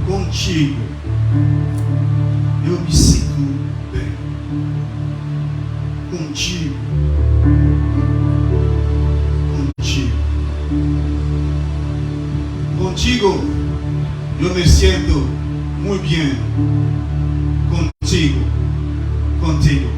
contigo eu me sinto bem. Contigo. Contigo eu me sinto muito bem. Contigo. Contigo.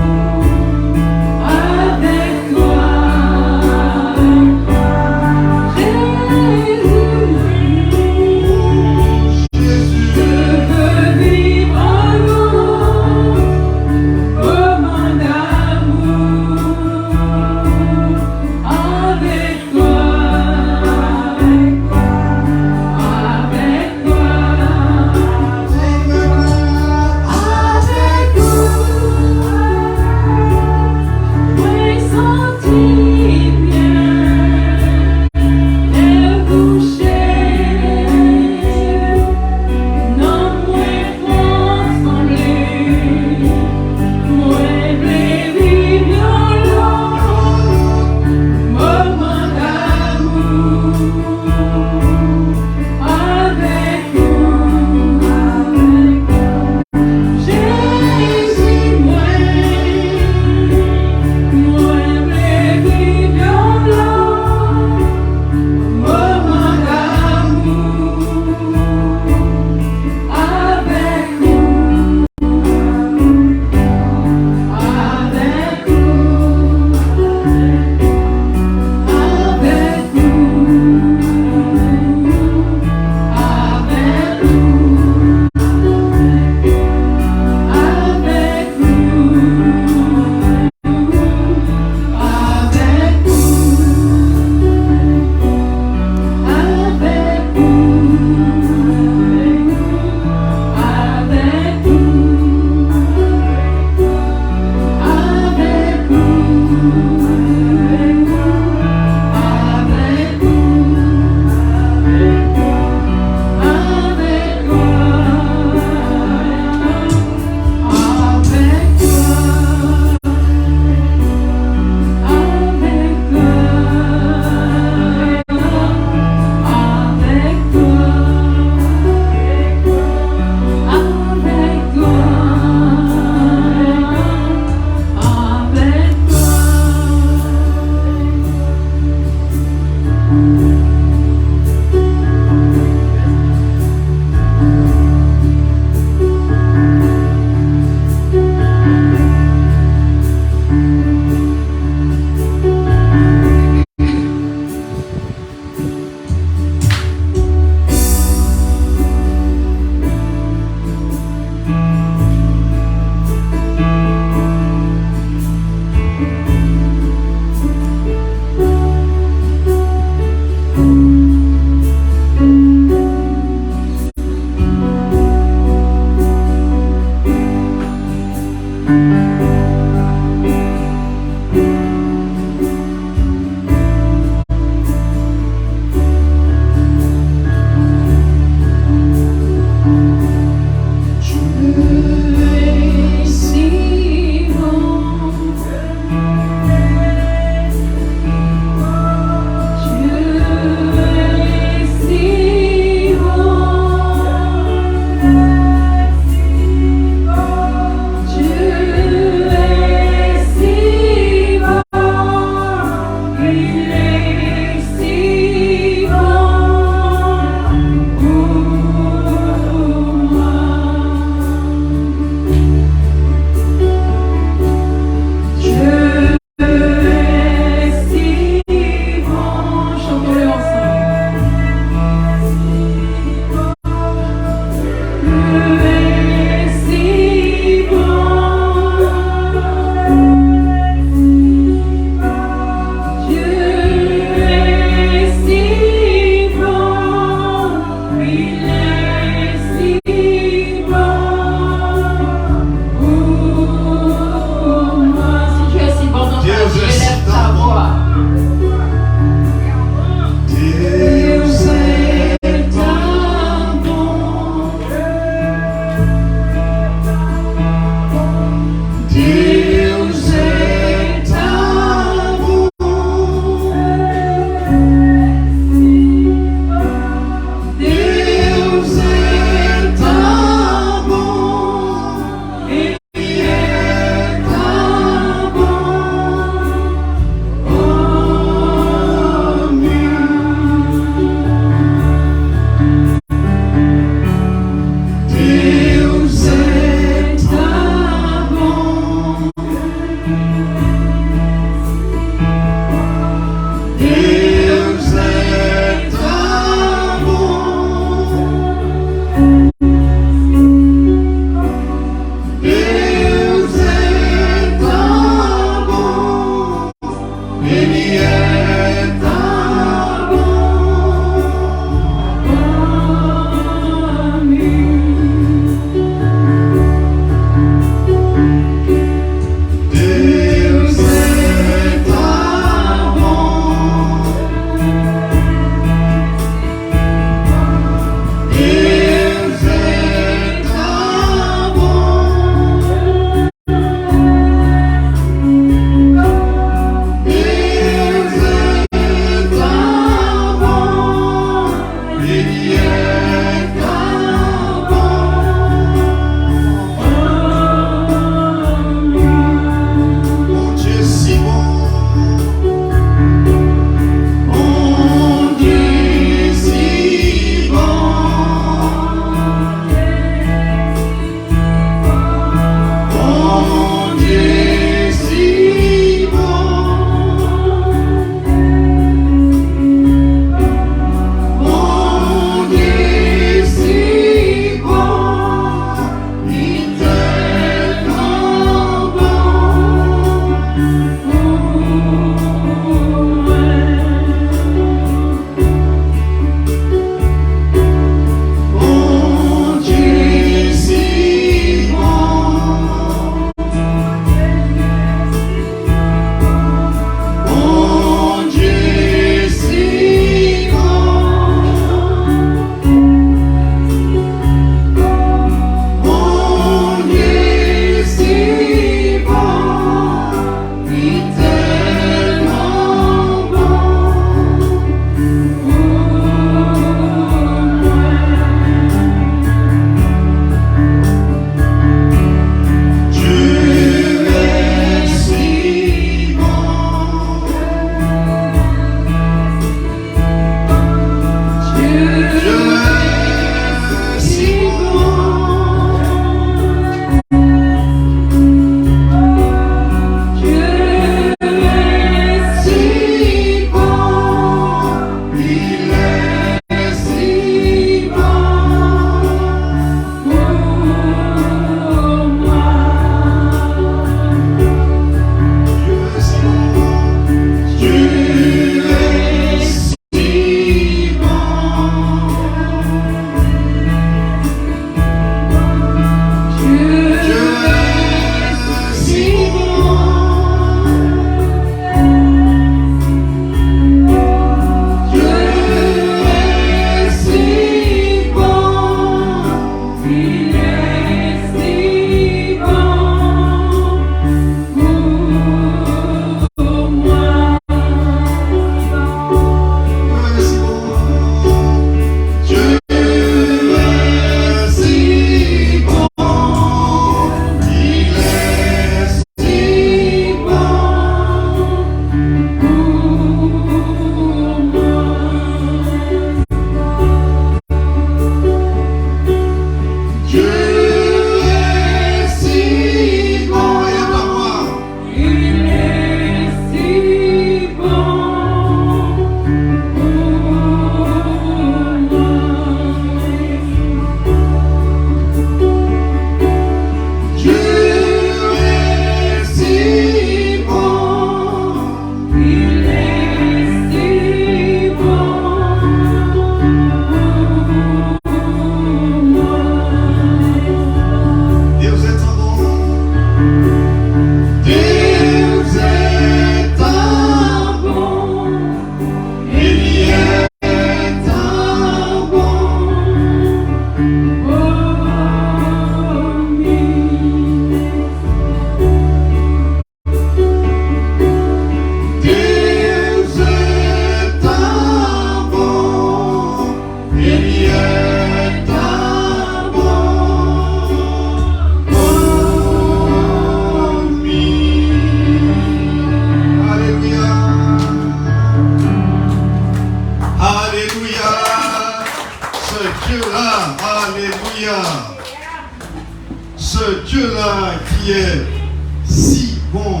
Ce Dieu-là qui est si bon,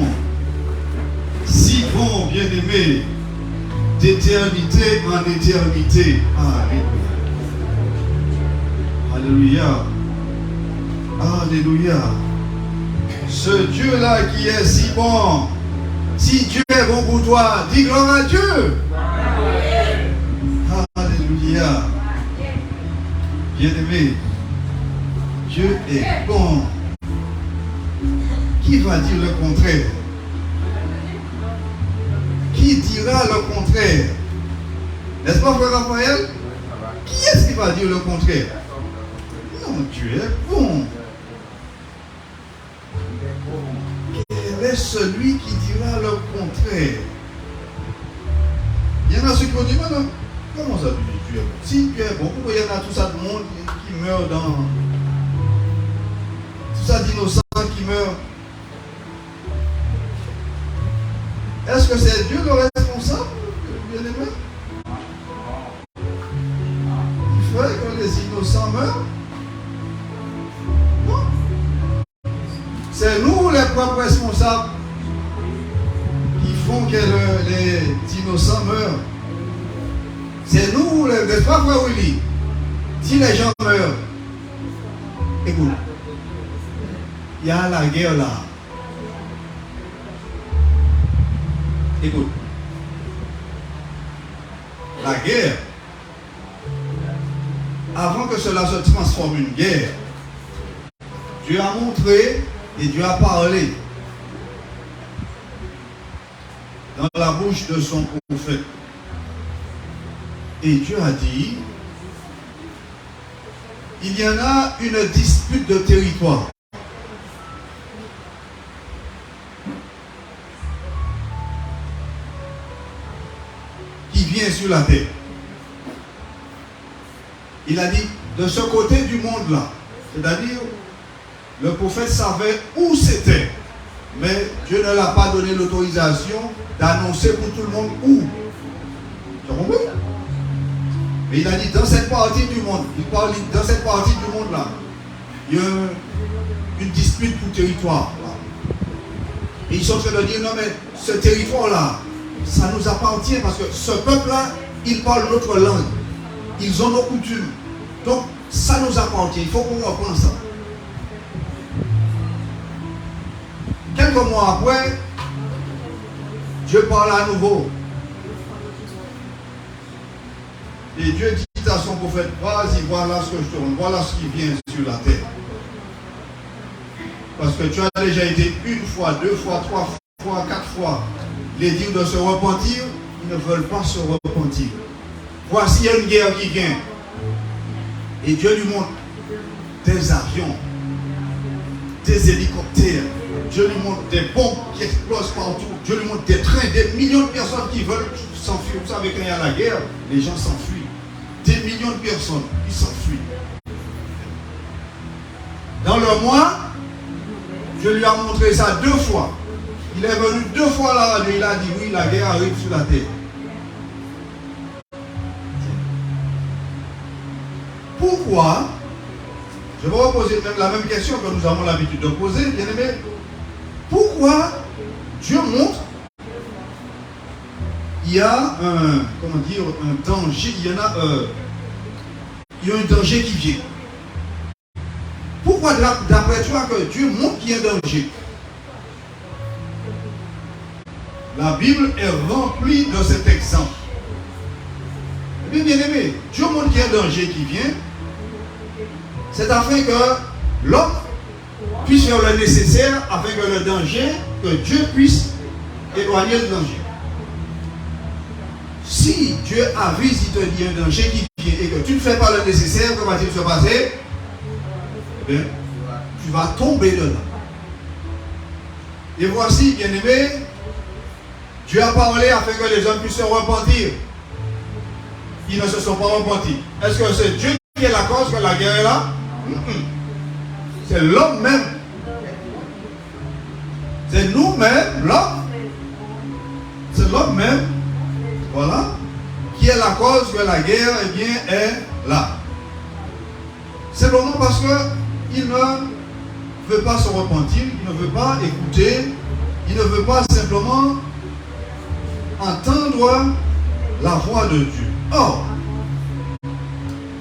bien-aimé, d'éternité en éternité. Alléluia. Alléluia. Ce Dieu-là qui est si bon. Si Dieu est bon pour toi, dis gloire à Dieu. Alléluia. Bien-aimé, Dieu est bon. Qui va dire le contraire? Qui dira le contraire? N'est-ce pas, frère Raphaël? Qui est-ce qui va dire le contraire? Non, Dieu est bon. Quel est celui qui dira le contraire? Il y en a ceux qui vont dire, non, comment ça Dieu est bon? Si Dieu est bon, pourquoi il y en a tout ça de monde qui meurt dans... Tout ça d'innocents qui meurent? Est-ce que c'est Dieu le responsable, bien-aimé? Il faudrait que les innocents meurent? Non. C'est nous les propres responsables qui font que les innocents meurent. C'est nous les propres Willy. Si les gens meurent, écoute, il y a la guerre là. Écoute, la guerre, avant que cela se transforme en guerre, Dieu a montré et Dieu a parlé dans la bouche de son prophète. Et Dieu a dit, il y en a une dispute de territoire. Qui vient sur la terre. Il a dit, de ce côté du monde là, c'est-à-dire, le prophète savait où c'était, mais Dieu ne l'a pas donné l'autorisation d'annoncer pour tout le monde où. Tu as compris? Mais il a dit dans cette partie du monde, il parle dans cette partie du monde là, il y a une dispute pour territoire. Là. Et ils sont en train de dire non mais ce territoire là, ça nous appartient parce que ce peuple là, il parle notre langue. Ils ont nos coutumes. Donc ça nous appartient. Il faut qu'on reprenne ça. Quelques mois après, Dieu parle à nouveau. Et Dieu dit à son prophète, vas-y, voilà ce que je te rends, voilà ce qui vient sur la terre. Parce que tu as déjà été une fois, deux fois, trois fois, quatre fois, les dire de se repentir, ils ne veulent pas se repentir. Voici il y a une guerre qui vient. Et Dieu lui montre des avions, des hélicoptères, Dieu lui montre des bombes qui explosent partout, Dieu lui montre des trains, des millions de personnes qui veulent s'enfuir. Vous savez, quand il y a la guerre, les gens s'enfuient. Des millions de personnes, ils s'enfuient. Dans le mois, je lui ai montré ça 2 fois. Il est venu 2 fois à la radio, il a dit oui, la guerre arrive sur la terre. Pourquoi? Je vais reposer la même question que nous avons l'habitude de poser, bien aimé. Pourquoi Dieu montre il y a un danger, il y a un danger qui vient. Pourquoi d'après toi que Dieu montre qu'il y a un danger? La Bible est remplie de cet exemple. Bien aimé, Dieu montre qu'il y a un danger qui vient. C'est afin que l'homme puisse faire le nécessaire afin que le danger, que Dieu puisse éloigner le danger. Si Dieu avise, il te dit un danger qui vient et que tu ne fais pas le nécessaire, que va-t-il se passer? Eh bien, tu vas tomber dedans. Et voici, bien aimé, Dieu a parlé afin que les hommes puissent se repentir. Ils ne se sont pas repentis. Est-ce que c'est Dieu qui est la cause que la guerre est là? C'est l'homme même. C'est nous-mêmes, l'homme. C'est l'homme même. Voilà. Qui est la cause que la guerre est là. Simplement parce qu'il ne veut pas se repentir, il ne veut pas écouter, il ne veut pas simplement entendre la voix de Dieu. Or,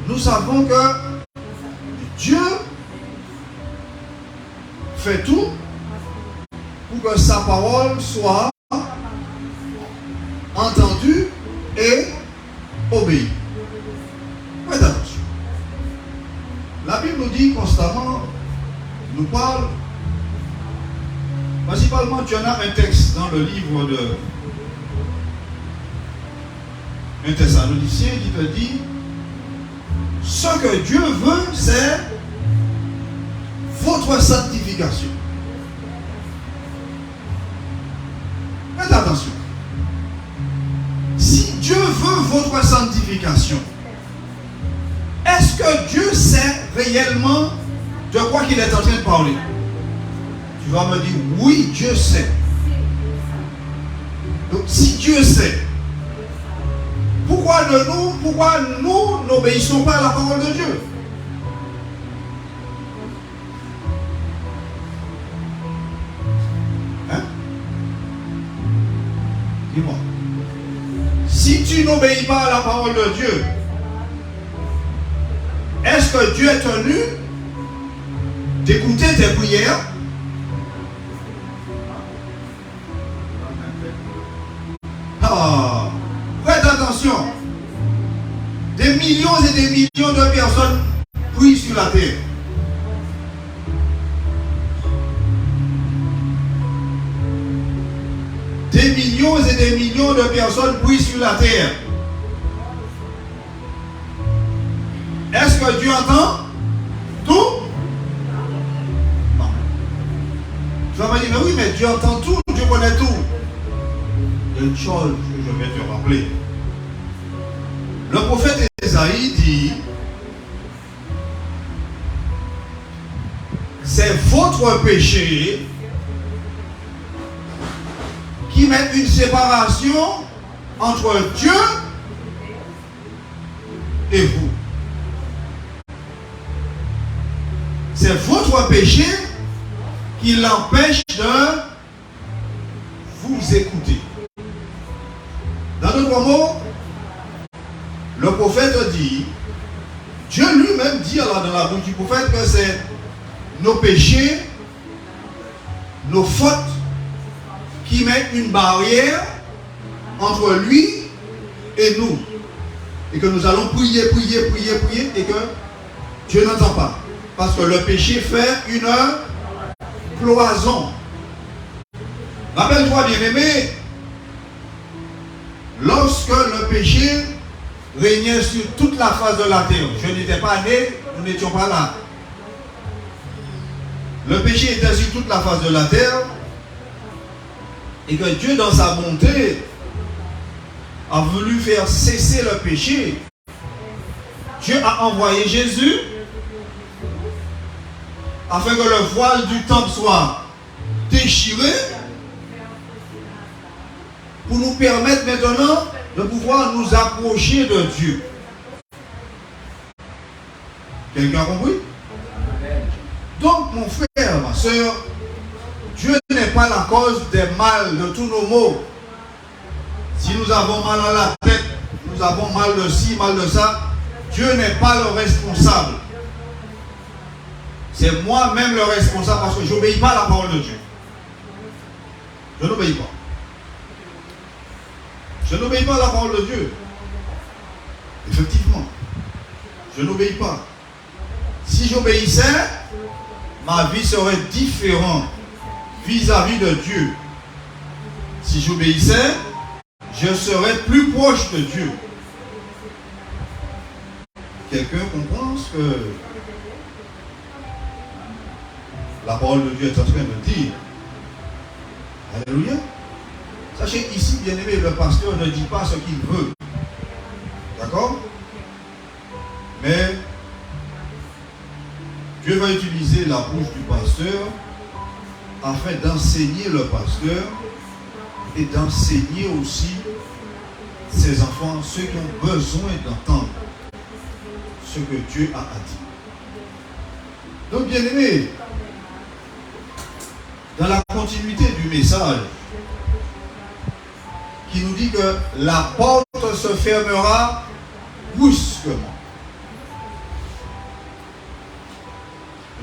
nous savons que Dieu fait tout pour que sa parole soit entendue et obéie. Faites attention. La Bible nous dit constamment, nous parle, principalement tu en as un texte dans le livre de 1 Thessaloniciens qui te dit ce que Dieu veut, c'est votre sanctification. Faites attention. Si Dieu veut votre sanctification, est-ce que Dieu sait réellement de quoi qu'il est en train de parler? Tu vas me dire, oui, Dieu sait. Donc, si Dieu sait, pourquoi nous n'obéissons pas à la parole de Dieu? Hein? Dis-moi. Si tu n'obéis pas à la parole de Dieu, est-ce que Dieu est tenu d'écouter tes prières? Ah, faites attention. Des millions et des millions de personnes prient sur la terre. Des millions et des millions de personnes prient sur la terre. Est-ce que Dieu entend tout? Non. Tu vas me dire, mais oui, mais Dieu entend tout, Dieu connaît tout. Il y a une chose que je vais te rappeler. Le prophète Ésaïe dit, c'est votre péché qui met une séparation entre Dieu et vous. C'est votre péché qui l'empêche de vous écouter. Dans d'autres mots, le prophète dit, Dieu lui-même dit alors dans la bouche du prophète que c'est nos péchés, nos fautes qui mettent une barrière entre lui et nous. Et que nous allons prier, et que Dieu n'entend pas. Parce que le péché fait une cloison. Rappelle-toi, bien-aimé, lorsque le péché régnait sur toute la face de la terre, je n'étais pas né, nous n'étions pas là. Le péché était sur toute la face de la terre et que Dieu, dans sa bonté, a voulu faire cesser le péché. Dieu a envoyé Jésus afin que le voile du temple soit déchiré pour nous permettre maintenant de pouvoir nous approcher de Dieu. Quelqu'un a compris? Donc, mon frère, ma soeur, Dieu n'est pas la cause des mal, de tous nos maux. Si nous avons mal à la tête, nous avons mal de ci, mal de ça, Dieu n'est pas le responsable. C'est moi-même le responsable parce que je n'obéis pas à la parole de Dieu. Je n'obéis pas. Je n'obéis pas à la parole de Dieu. Effectivement. Je n'obéis pas. Si j'obéissais, ma vie serait différente vis-à-vis de Dieu. Si j'obéissais, je serais plus proche de Dieu. Quelqu'un comprend ce que la parole de Dieu est en train de dire? Alléluia. Sachez qu'ici, bien aimé, le pasteur ne dit pas ce qu'il veut. D'accord? Mais Dieu va utiliser la bouche du pasteur afin d'enseigner le pasteur et d'enseigner aussi ses enfants, ceux qui ont besoin d'entendre ce que Dieu a dit. Donc, bien aimé, dans la continuité du message qui nous dit que la porte se fermera brusquement.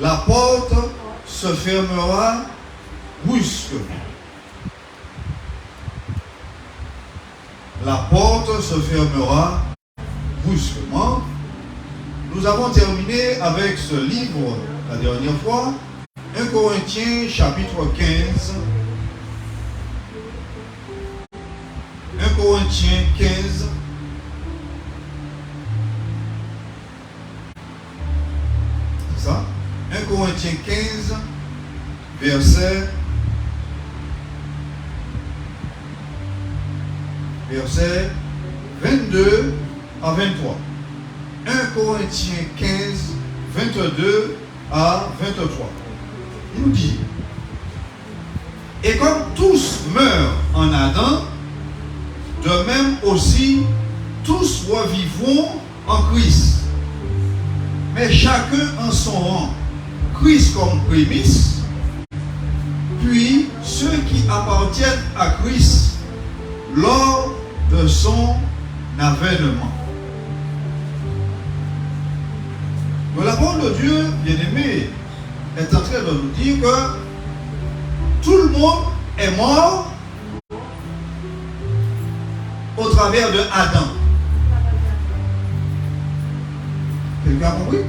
La porte se fermera brusquement. La porte se fermera brusquement. Nous avons terminé avec ce livre la dernière fois, 1 Corinthiens chapitre 15. 1 Corinthiens 15. C'est ça? 1 Corinthiens 15, verset 22 à 23. 1 Corinthiens 15, 22 à 23. Il nous dit, et comme tous meurent en Adam, de même aussi tous revivront en Christ. Mais chacun en son rang. Christ comme prémisse, puis ceux qui appartiennent à Christ lors de son avènement. Mais la parole de Dieu, bien-aimé, est en train de nous dire que tout le monde est mort au travers de Adam. Quelqu'un a compris?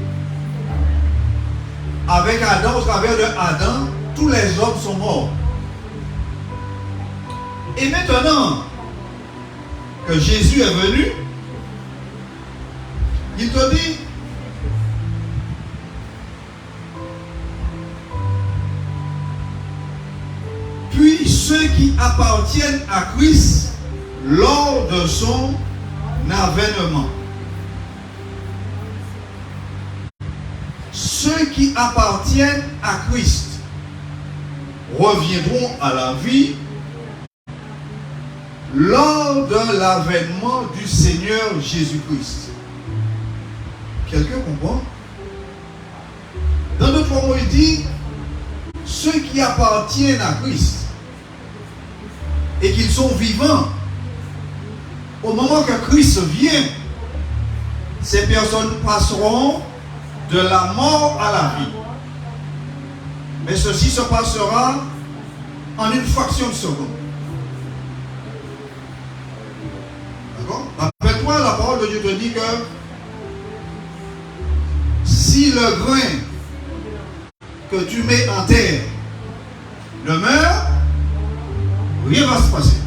Avec Adam, au travers de Adam, tous les hommes sont morts. Et maintenant que Jésus est venu, il te dit, puis ceux qui appartiennent à Christ lors de son avènement. Ceux qui appartiennent à Christ reviendront à la vie lors de l'avènement du Seigneur Jésus-Christ. Quelqu'un comprend? Dans d'autres mots, il dit ceux qui appartiennent à Christ et qu'ils sont vivants, au moment que Christ vient, ces personnes passeront de la mort à la vie. Mais ceci se passera en une fraction de seconde. D'accord? Rappelle-toi, la parole de Dieu te dit que si le grain que tu mets en terre ne meurt, rien ne va se passer.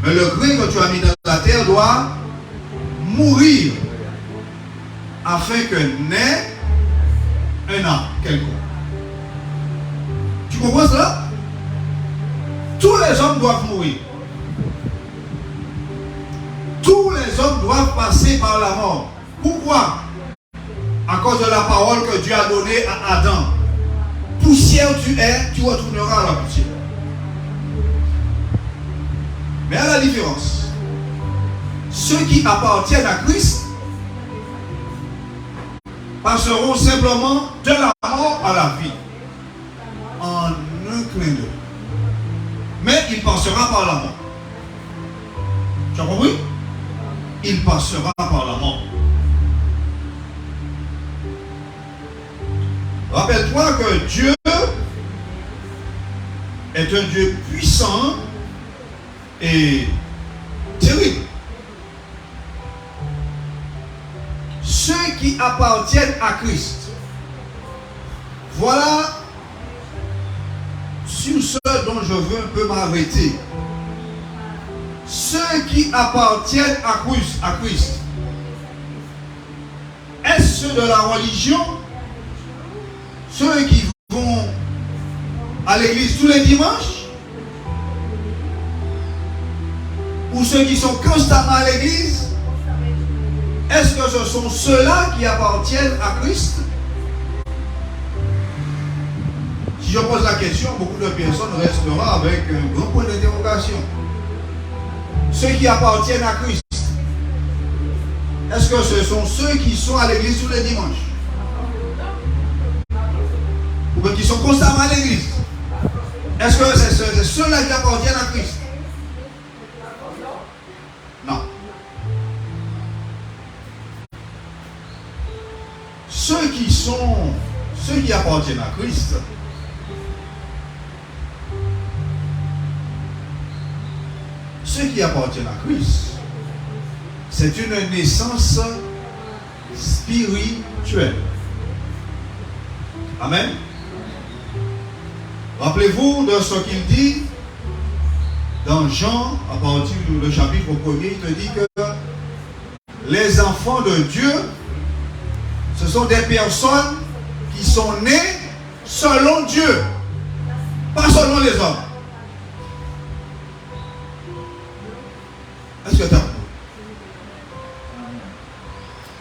Mais le grain que tu as mis dans la terre doit mourir afin que naisse un arbre quelconque. Tu comprends cela? Tous les hommes doivent mourir. Tous les hommes doivent passer par la mort. Pourquoi? À cause de la parole que Dieu a donnée à Adam. Poussière tu es, tu retourneras à la poussière. Mais à la différence, ceux qui appartiennent à Christ passeront simplement de la mort à la vie en un clin d'œil. Mais il passera par la mort. Tu as compris? Il passera par la mort. Rappelle-toi que Dieu est un Dieu puissant et terrible. Ceux qui appartiennent à Christ, voilà sur ce dont je veux un peu m'arrêter. Ceux qui appartiennent à Christ, est-ce ceux de la religion? Ceux qui vont à l'église tous les dimanches? Ou ceux qui sont constamment à l'église? Est-ce que ce sont ceux-là qui appartiennent à Christ? Si je pose la question, beaucoup de personnes resteront avec un grand point d'interrogation. Ceux qui appartiennent à Christ, est-ce que ce sont ceux qui sont à l'église tous les dimanches? Ou bien qui sont constamment à l'église? Est-ce que c'est ceux-là qui appartiennent à Christ? Non. Ceux qui appartiennent à Christ, c'est une naissance spirituelle. Amen. Rappelez-vous de ce qu'il dit dans Jean, à partir du chapitre 1er, il te dit que les enfants de Dieu, ce sont des personnes qui sont nées selon Dieu, pas selon les hommes. Est-ce que tu as compris?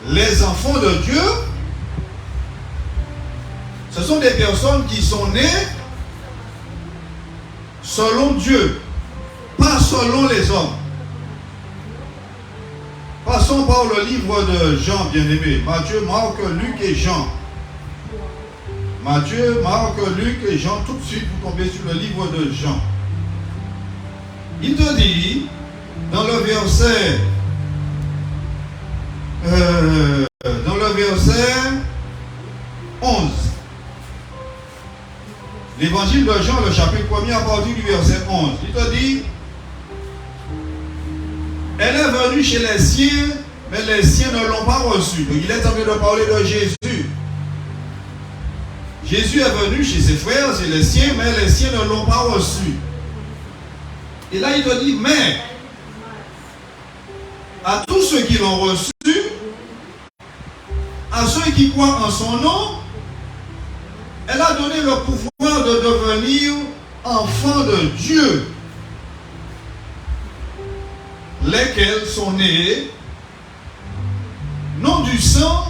Les enfants de Dieu, ce sont des personnes qui sont nées selon Dieu, pas selon les hommes. Passons par le livre de Jean, bien-aimé. Matthieu, Marc, Luc et Jean. Matthieu, Marc, Luc et Jean. Tout de suite, vous tombez sur le livre de Jean. Il te dit, dans le verset 11, l'évangile de Jean, le chapitre 1er, à partir du verset 11, il te dit, elle est venue chez les siens, mais les siens ne l'ont pas reçue. Donc il est en train de parler de Jésus. Jésus est venu chez ses frères, chez les siens, mais les siens ne l'ont pas reçu. Et là il te dit, mais à tous ceux qui l'ont reçu, à ceux qui croient en son nom, elle a donné le pouvoir de devenir enfants de Dieu, lesquels sont nés non du sang,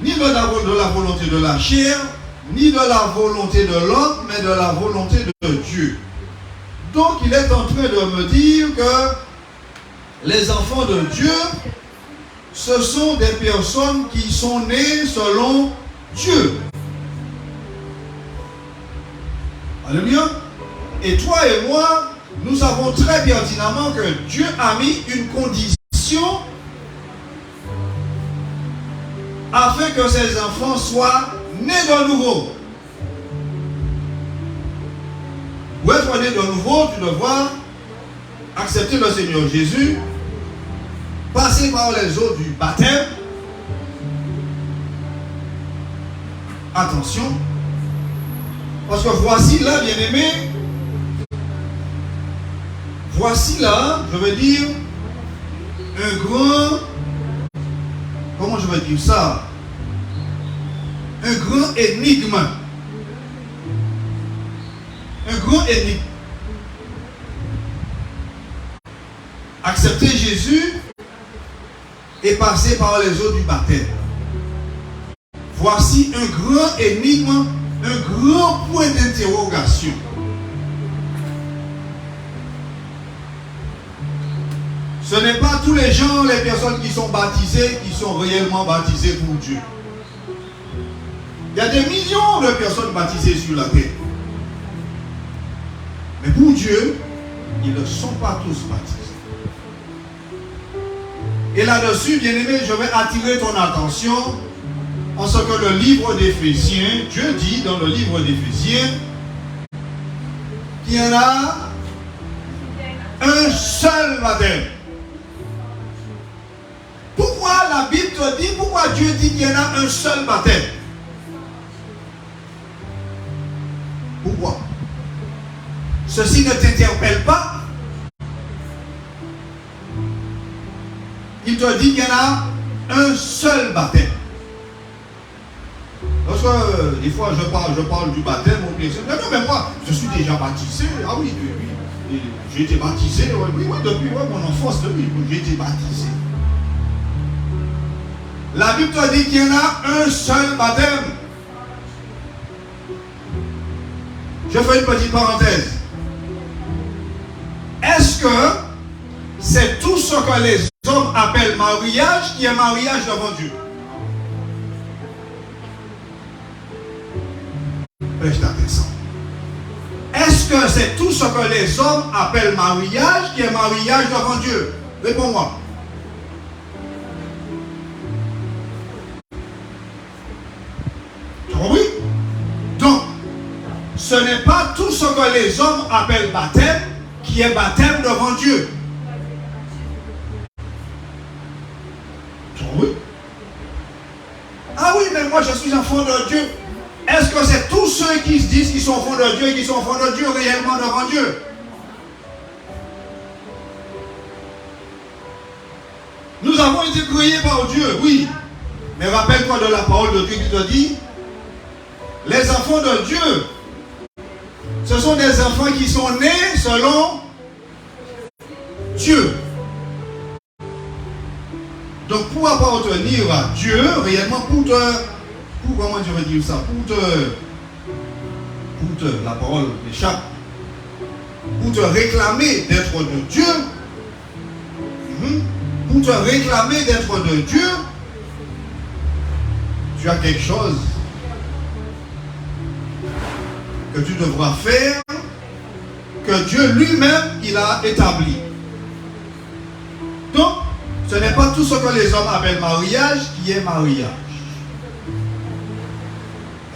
ni de la volonté de la chair, ni de la volonté de l'homme, mais de la volonté de Dieu. Donc il est en train de me dire que les enfants de Dieu ce sont des personnes qui sont nées selon Dieu. Alléluia. Et toi et moi, nous savons très pertinemment que Dieu a mis une condition afin que ses enfants soient nés de nouveau. Pour être né de nouveau, tu dois accepter le Seigneur Jésus, passer par les eaux du baptême. Attention, parce que voici là, bien-aimé, voici là, je veux dire, un grand, comment je veux dire ça, un grand énigme. Un grand énigme. Accepter Jésus et passer par les eaux du baptême. Voici un grand énigme, un grand point d'interrogation. Ce n'est pas tous les gens, les personnes qui sont baptisées, qui sont réellement baptisées pour Dieu. Il y a des millions de personnes baptisées sur la terre. Mais pour Dieu, ils ne sont pas tous baptisés. Et là-dessus, bien-aimé, je vais attirer ton attention en ce que le livre d'Éphésiens, Dieu dit dans le livre d'Éphésiens qu'il y en a un seul baptême. Pourquoi la Bible te dit, pourquoi Dieu dit qu'il y en a un seul baptême? Pourquoi? Ceci ne t'interpelle pas? Il te dit qu'il y en a un seul baptême. Parce que des fois je parle du baptême, on me dit, non, mais moi, je suis déjà baptisé. Ah oui, j'ai été baptisé, oui, depuis mon enfance, depuis, j'ai été baptisé. La Bible te dit qu'il y en a un seul baptême. Je fais une petite parenthèse. Est-ce que c'est tout ce que les hommes appellent mariage qui est mariage devant Dieu? Preste attention. Est-ce que c'est tout ce que les hommes appellent mariage qui est mariage devant Dieu? Réponds-moi. Oui. Donc, ce n'est pas tout ce que les hommes appellent baptême qui est baptême devant Dieu. Oui. Ah oui, mais moi je suis enfant de Dieu. Est-ce que c'est tous ceux qui se disent qu'ils sont enfants de Dieu et qui sont enfants de Dieu réellement devant Dieu? Nous avons été créés par Dieu, oui. Mais rappelle-toi de la parole de Dieu qui te dit, les enfants de Dieu, ce sont des enfants qui sont nés selon Dieu. Donc pour appartenir à Dieu, réellement comment je vais dire ça, la parole m'échappe, pour te réclamer d'être de Dieu, pour te réclamer d'être de Dieu, tu as quelque chose que tu devras faire, que Dieu lui-même, il a établi. Donc, ce n'est pas tout ce que les hommes appellent mariage qui est mariage.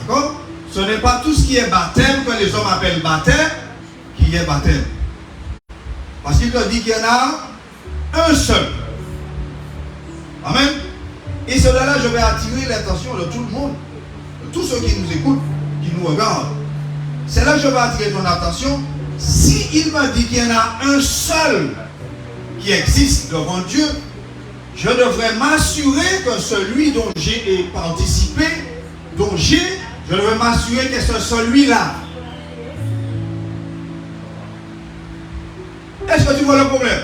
D'accord? Ce n'est pas tout ce qui est baptême que les hommes appellent baptême qui est baptême. Parce qu'il te dit qu'il y en a un seul. Amen. Et cela là, je vais attirer l'attention de tout le monde, de tous ceux qui nous écoutent, qui nous regardent. C'est là que je vais attirer ton attention. Si il me dit qu'il y en a un seul qui existe devant Dieu, je devrais m'assurer que celui dont j'ai participé, je devrais m'assurer que c'est celui-là. Est-ce que tu vois le problème?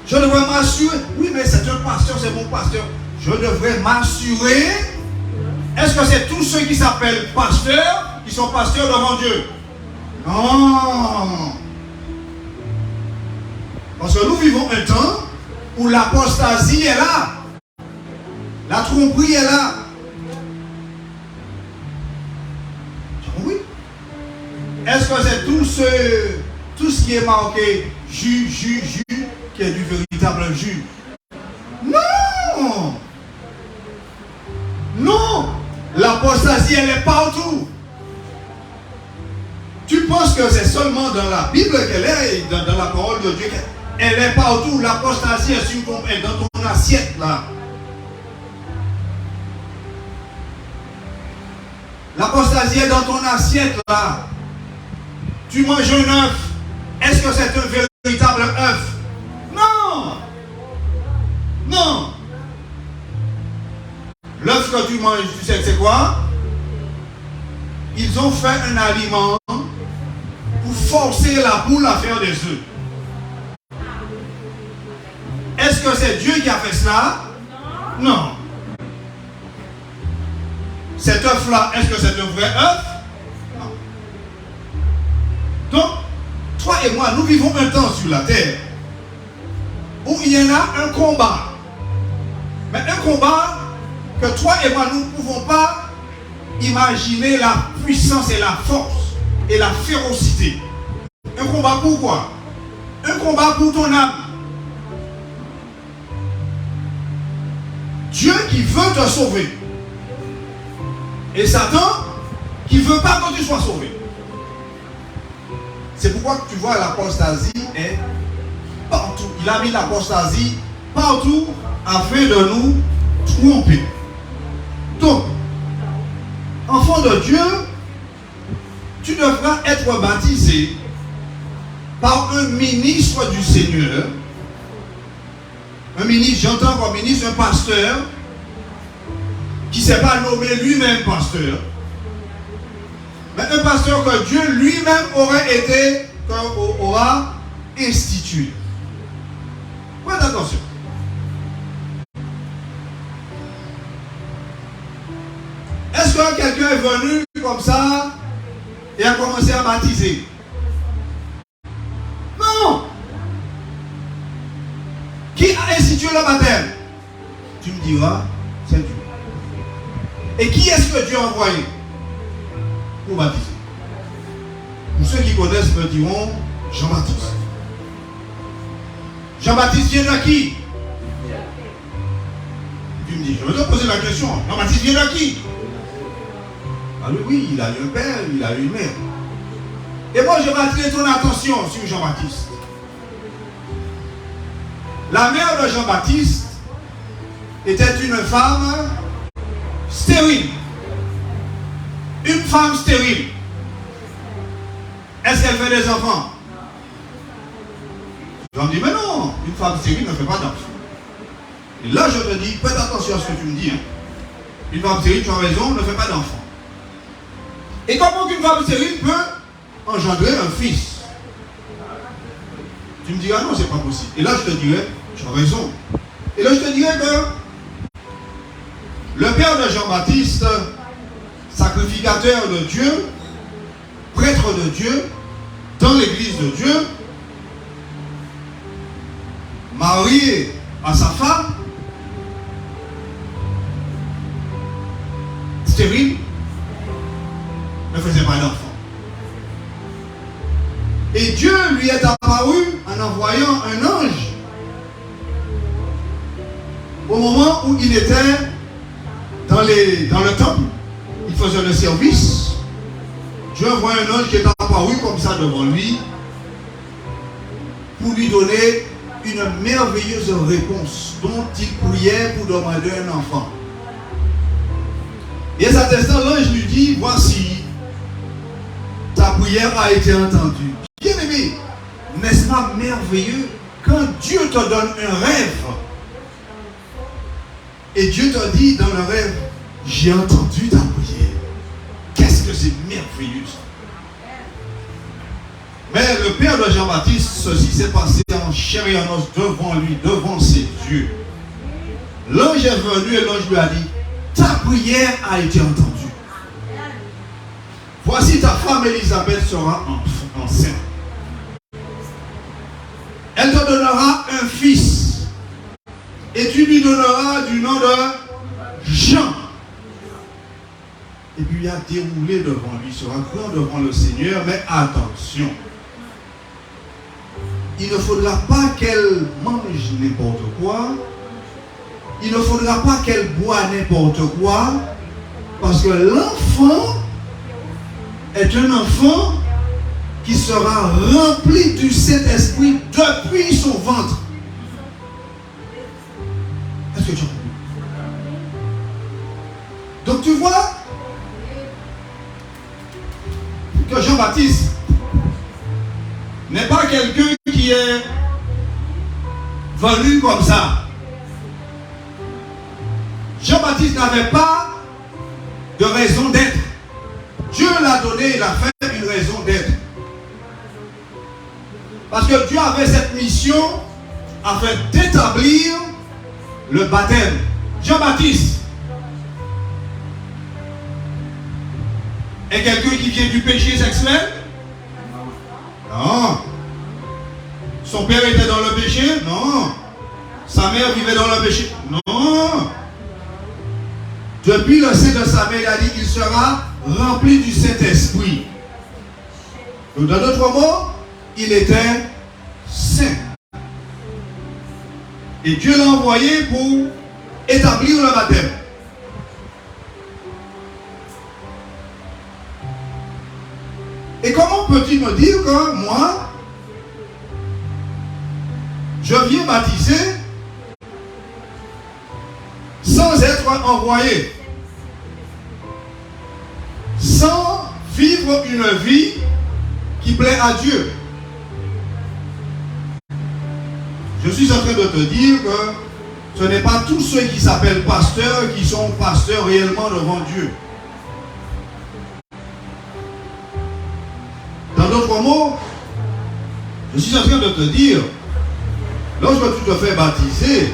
Je devrais m'assurer, oui mais c'est un pasteur, c'est mon pasteur. Je devrais m'assurer, est-ce que c'est tous ceux qui s'appellent pasteurs, qui sont pasteurs devant Dieu? Non. Parce que nous vivons un temps où l'apostasie est là. La tromperie est là. Oui. Est-ce que c'est tout ce qui est marqué jus, qui est du véritable jus? Non! Non! L'apostasie, elle est partout. Tu penses que c'est seulement dans la Bible qu'elle est, dans la parole de Dieu? Elle est partout. L'apostasie est dans ton assiette là. L'apostasie est dans ton assiette là. Tu manges un œuf. Est-ce que c'est un véritable œuf? Non! Non! L'œuf que tu manges, tu sais c'est quoi? Ils ont fait un aliment pour forcer la poule à faire des œufs. Est-ce que c'est Dieu qui a fait cela? Non. Cet œuf-là, est-ce que c'est un vrai œuf? Non. Donc, toi et moi, nous vivons un temps sur la terre où il y en a un combat. Mais un combat que toi et moi, nous ne pouvons pas imaginer la puissance et la force et la férocité. Un combat pour quoi? Un combat pour ton âme. Dieu qui veut te sauver. Et Satan qui ne veut pas que tu sois sauvé. C'est pourquoi tu vois l'apostasie est partout. Il a mis l'apostasie partout afin de nous tromper. Donc, enfant de Dieu, tu devras être baptisé par un ministre du Seigneur. Un ministre, j'entends comme ministre, un pasteur qui ne s'est pas nommé lui-même pasteur, mais un pasteur que Dieu lui-même aura institué. Faites attention. Est-ce que quelqu'un est venu comme ça et a commencé à baptiser? Non. Qui a institué le baptême? Tu me diras, c'est Dieu. Et qui est-ce que Dieu a envoyé pour baptiser? Pour ceux qui connaissent me diront Jean-Baptiste. Jean-Baptiste vient de qui? Tu me dis, je vais te poser la question. Jean-Baptiste vient de qui? Ah oui, il a eu un père, il a eu une mère. Et moi, je vais attirer ton attention sur Jean-Baptiste. La mère de Jean-Baptiste était une femme stérile. Une femme stérile. Est-ce qu'elle fait des enfants? J'en dis, mais non, une femme stérile ne fait pas d'enfants. Et là, je te dis, fais attention à ce que tu me dis. Hein. Une femme stérile, tu as raison, ne fait pas d'enfants. Et comment qu'une femme stérile peut engendrer un fils? Tu me diras, non, c'est pas possible. Et là, je te dirai, tu as raison. Et là, je te dirai que le père de Jean-Baptiste, sacrificateur de Dieu, prêtre de Dieu, dans l'église de Dieu, marié à sa femme, stérile, ne faisait pas d'enfant. Et Dieu lui est apparu en envoyant un ange au moment où il était dans le temple. Il faisait le service. Dieu envoie un ange qui est apparu comme ça devant lui pour lui donner une merveilleuse réponse dont il priait pour demander un enfant. Et à cet instant, l'ange lui dit, voici, ta prière a été entendue. Bien aimé, n'est-ce pas merveilleux quand Dieu te donne un rêve et Dieu te dit dans le rêve, j'ai entendu ta prière. Qu'est-ce que c'est merveilleux ça. Mais le père de Jean-Baptiste, ceci s'est passé en chair et en os devant lui, devant ses yeux. L'ange est venu et l'ange lui a dit, ta prière a été entendue. Voici ta femme Élisabeth sera enceinte. Elle te donnera un fils Et tu lui donneras du nom de Jean. Et puis il a déroulé devant lui, sera grand devant le Seigneur, mais attention. Il ne faudra pas qu'elle mange n'importe quoi. Il ne faudra pas qu'elle boive n'importe quoi. Parce que l'enfant est un enfant qui sera rempli du Saint-Esprit depuis son ventre. Est-ce que tu as compris? Donc tu vois que Jean-Baptiste n'est pas quelqu'un qui est venu comme ça. Jean-Baptiste n'avait pas de raison d'être. Dieu l'a donné, il a fait une raison d'être. Parce que Dieu avait cette mission afin d'établir le baptême. Jean-Baptiste est quelqu'un qui vient du péché sexuel? Non. Son père était dans le péché? Non. Sa mère vivait dans le péché? Non. Depuis le sein de sa mère, il a dit qu'il sera rempli du Saint-Esprit. Donc, dans d'autres mots, il était saint. Et Dieu l'a envoyé pour établir le baptême. Et comment peux-tu me dire que moi, je viens baptiser sans être envoyé, sans vivre une vie qui plaît à Dieu? Je suis en train de te dire que ce n'est pas tous ceux qui s'appellent pasteurs qui sont pasteurs réellement devant Dieu. Dans d'autres mots, je suis en train de te dire, lorsque tu te fais baptiser,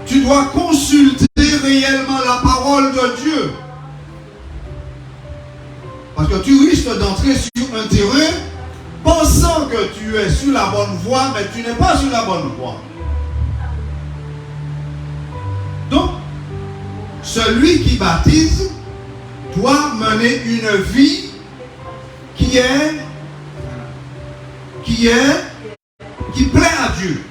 tu dois consulter réellement la parole de Dieu. Parce que tu risques d'entrer sur un terrain pensant que tu es sur la bonne voie, mais tu n'es pas sur la bonne voie. Donc, celui qui baptise doit mener une vie qui plaît à Dieu.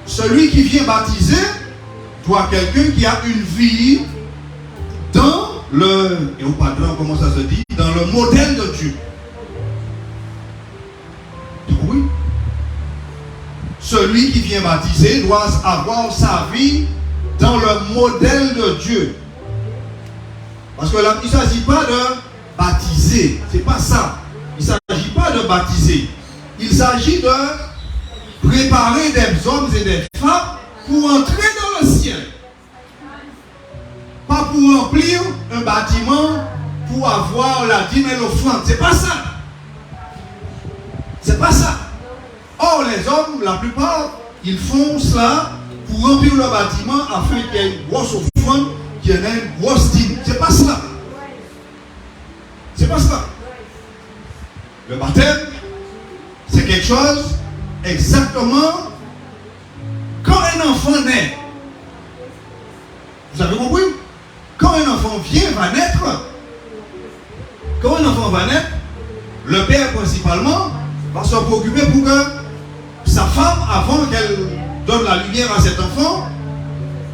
Celui qui vient baptiser doit quelqu'un qui a une vie dans le, et au padron, comment ça se dit, dans le modèle de Dieu. Oui. Celui qui vient baptiser doit avoir sa vie dans le modèle de Dieu. Parce que là, il ne s'agit pas de baptiser. C'est pas ça. Il ne s'agit pas de baptiser. Il s'agit de préparer des hommes et des femmes pour entrer dans le ciel. Pas pour remplir un bâtiment pour avoir la dîme et l'offrande. C'est pas ça. C'est pas ça. Or, les hommes, la plupart, ils font cela pour remplir le bâtiment afin qu'il y ait une grosse offrande, qu'il y ait une grosse dîme. C'est pas cela. C'est pas cela. Le baptême, c'est quelque chose exactement quand un enfant naît. Vous avez compris? Quand un enfant va naître, quand un enfant va naître, le père principalement va se préoccuper pour que sa femme, avant qu'elle donne la lumière à cet enfant,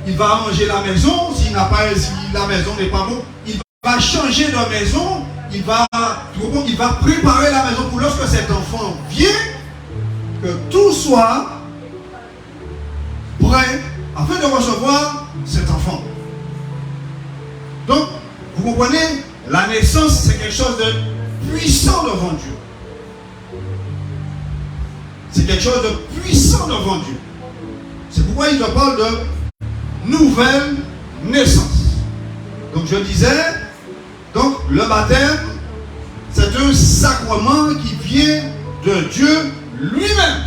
il va arranger la maison. Si la maison n'est pas bonne, il va changer de maison. Il va préparer la maison pour lorsque cet enfant vient, que tout soit prêt afin de recevoir cet enfant. Donc, vous comprenez, la naissance, c'est quelque chose de puissant devant Dieu. C'est quelque chose de puissant devant Dieu. C'est pourquoi il te parle de nouvelle naissance. Donc, je disais, donc, le baptême, c'est un sacrement qui vient de Dieu lui-même.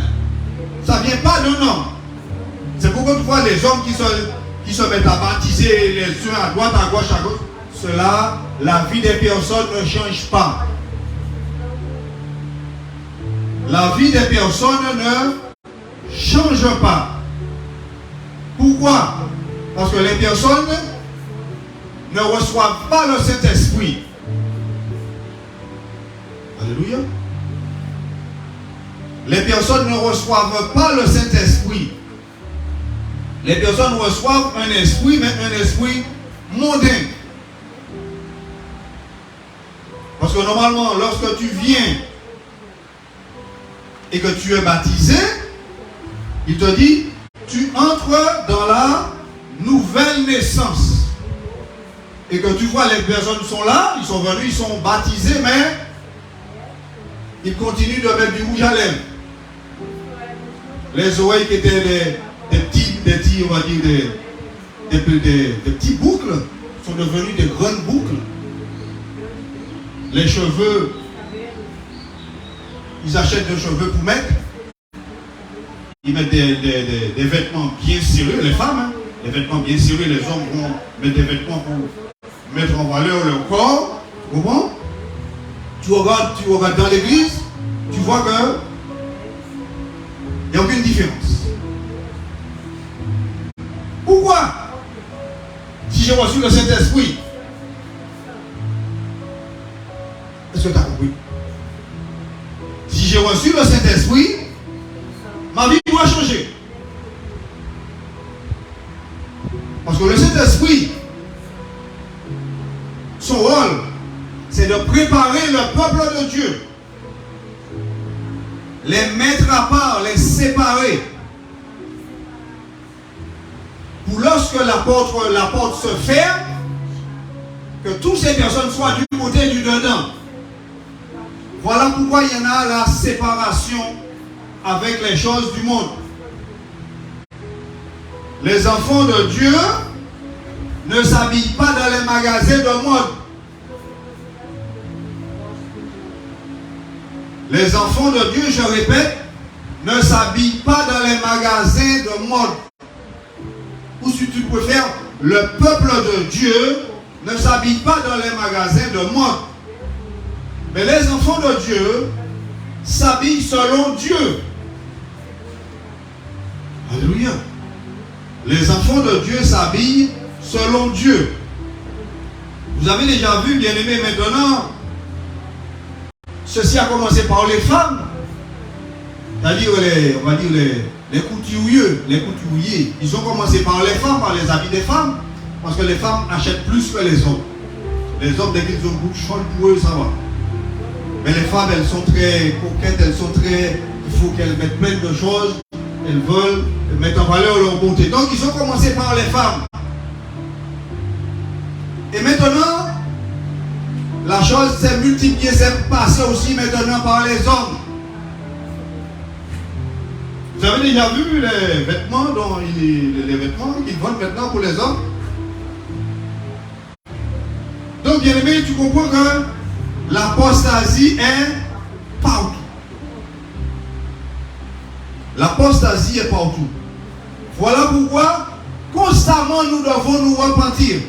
Ça ne vient pas d'un homme. C'est pourquoi tu vois les hommes qui se mettent à baptiser les uns à droite, à gauche, à gauche. Cela, la vie des personnes ne change pas. la vie des personnes ne change pas. Pourquoi? Parce que les personnes ne reçoivent pas le Saint-Esprit. Alléluia. Les personnes ne reçoivent pas le Saint-Esprit. Les personnes reçoivent un esprit, mais un esprit mondain. Parce que normalement, lorsque tu viens et que tu es baptisé, il te dit, tu entres dans la nouvelle naissance. Et que tu vois, les personnes sont là, ils sont venus, ils sont baptisés, mais ils continuent de mettre du rouge à lèvres. Les oreilles qui étaient des petits, on va dire, des petits boucles, sont devenues des grandes boucles. Les cheveux, ils achètent des cheveux pour mettre. Ils mettent des vêtements bien serrés, les femmes, hein, des vêtements bien serrés, les hommes vont mettre des vêtements pour mettre en valeur leur corps. Tu comprends? Tu regardes dans l'église, tu vois que il n'y a aucune différence. Pourquoi? Si j'ai reçu le Saint-Esprit, est-ce que tu as compris? Si j'ai reçu le Saint-Esprit, ma vie doit changer. Parce que le Saint-Esprit, son rôle, c'est de préparer le peuple de Dieu. Les mettre à part, les séparer. Pour lorsque la porte se ferme, que toutes ces personnes soient du côté du dedans. Voilà pourquoi il y en a la séparation avec les choses du monde. Les enfants de Dieu ne s'habillent pas dans les magasins de mode. Les enfants de Dieu, je répète, ne s'habillent pas dans les magasins de mode. Ou si tu préfères, le peuple de Dieu ne s'habille pas dans les magasins de mode. Mais les enfants de Dieu s'habillent selon Dieu. Alléluia. Les enfants de Dieu s'habillent selon Dieu. Vous avez déjà vu, bien aimé, maintenant, ceci a commencé par les femmes. C'est-à-dire, on va dire les couturiers. Ils ont commencé par les femmes, par les habits des femmes. Parce que les femmes achètent plus que les hommes. Les hommes, dès qu'ils ont beaucoup de choses pour eux, ça va. Mais les femmes, elles sont très coquettes, il faut qu'elles mettent plein de choses. Elles veulent mettre en valeur leur beauté. Donc, ils ont commencé par les femmes. Et maintenant, la chose s'est multipliée, s'est passée aussi maintenant par les hommes. Vous avez déjà vu les vêtements, les vêtements qu'ils vendent maintenant pour les hommes? Donc, bien aimé, tu comprends que l'apostasie est partout. L'apostasie est partout. Voilà pourquoi, constamment, nous devons nous repentir.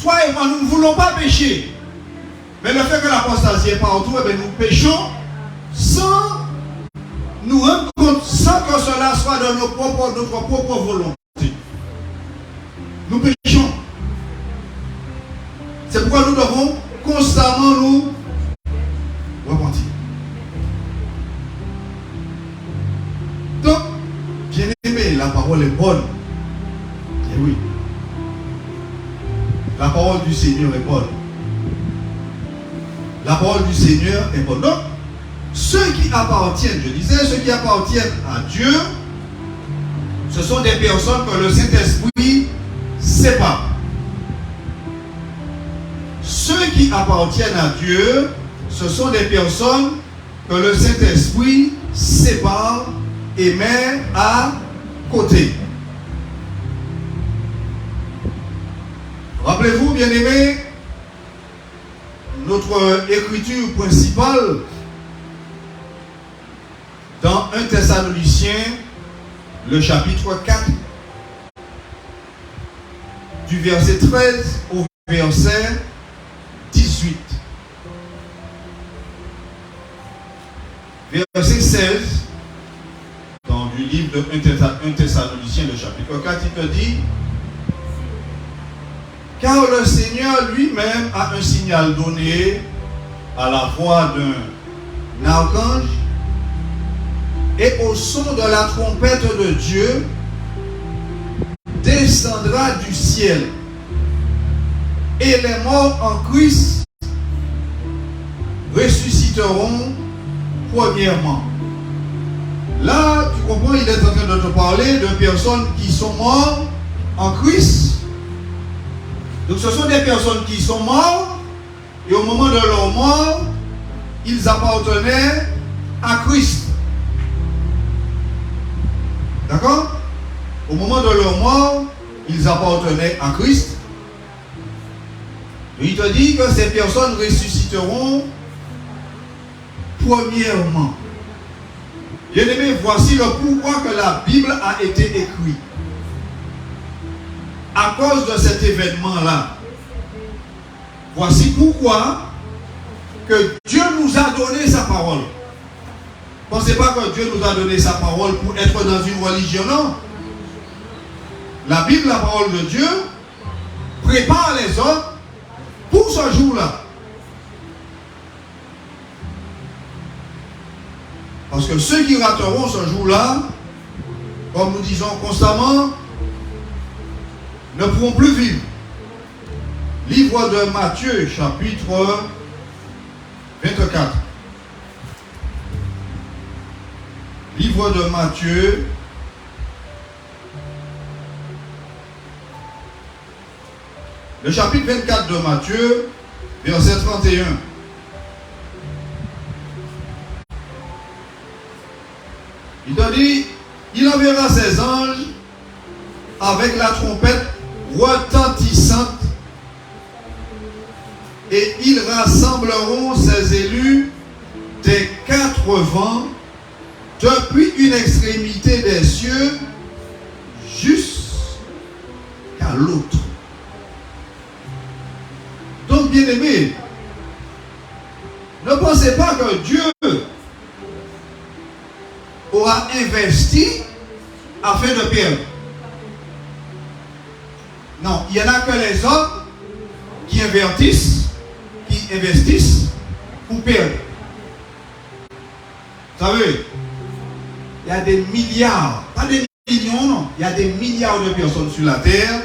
Toi et moi, nous ne voulons pas pécher. Mais le fait que l'apostasie est partout, eh bien, nous péchons sans nous rendre compte, sans que cela soit de notre propre volonté. Nous péchons. C'est pourquoi nous devons constamment nous repentir. Donc, bien aimé, la parole est bonne. Et oui. La parole du Seigneur est bonne. La parole du Seigneur est bonne. Donc, ceux qui appartiennent, je disais, ceux qui appartiennent à Dieu, ce sont des personnes que le Saint-Esprit sépare. Ceux qui appartiennent à Dieu, ce sont des personnes que le Saint-Esprit sépare et met à côté. Rappelez-vous, bien-aimés, notre écriture principale dans 1 Thessaloniciens, le chapitre 4, du verset 13 au verset 18. verset 16, dans du livre de 1 Thessaloniciens, le chapitre 4, il te dit: car le Seigneur lui-même a un signal donné à la voix d'un archange et au son de la trompette de Dieu descendra du ciel et les morts en Christ ressusciteront premièrement. Là, tu comprends, il est en train de te parler de personnes qui sont mortes en Christ. Donc ce sont des personnes qui sont mortes et au moment de leur mort, ils appartenaient à Christ. D'accord? Au moment de leur mort, ils appartenaient à Christ. Et il te dit que ces personnes ressusciteront premièrement. Bien-aimés, voici le pourquoi que la Bible a été écrite. À cause de cet événement-là. Voici pourquoi que Dieu nous a donné sa parole. Pensez pas que Dieu nous a donné sa parole pour être dans une religion, non. La Bible, la parole de Dieu, prépare les hommes pour ce jour-là. Parce que ceux qui rateront ce jour-là, comme nous disons constamment, ne pourront plus vivre. Livre de Matthieu, chapitre 24. Livre de Matthieu, le chapitre 24 de Matthieu, verset 31. Il te dit, il enverra ses anges avec la trompette retentissante et ils rassembleront ses élus des quatre vents depuis une extrémité des cieux jusqu'à l'autre. Donc, bien-aimés, ne pensez pas que Dieu aura investi afin de perdre. Non, il n'y en a que les hommes qui investissent pour perdre. Vous savez, il y a des milliards, pas des millions, non, il y a des milliards de personnes sur la terre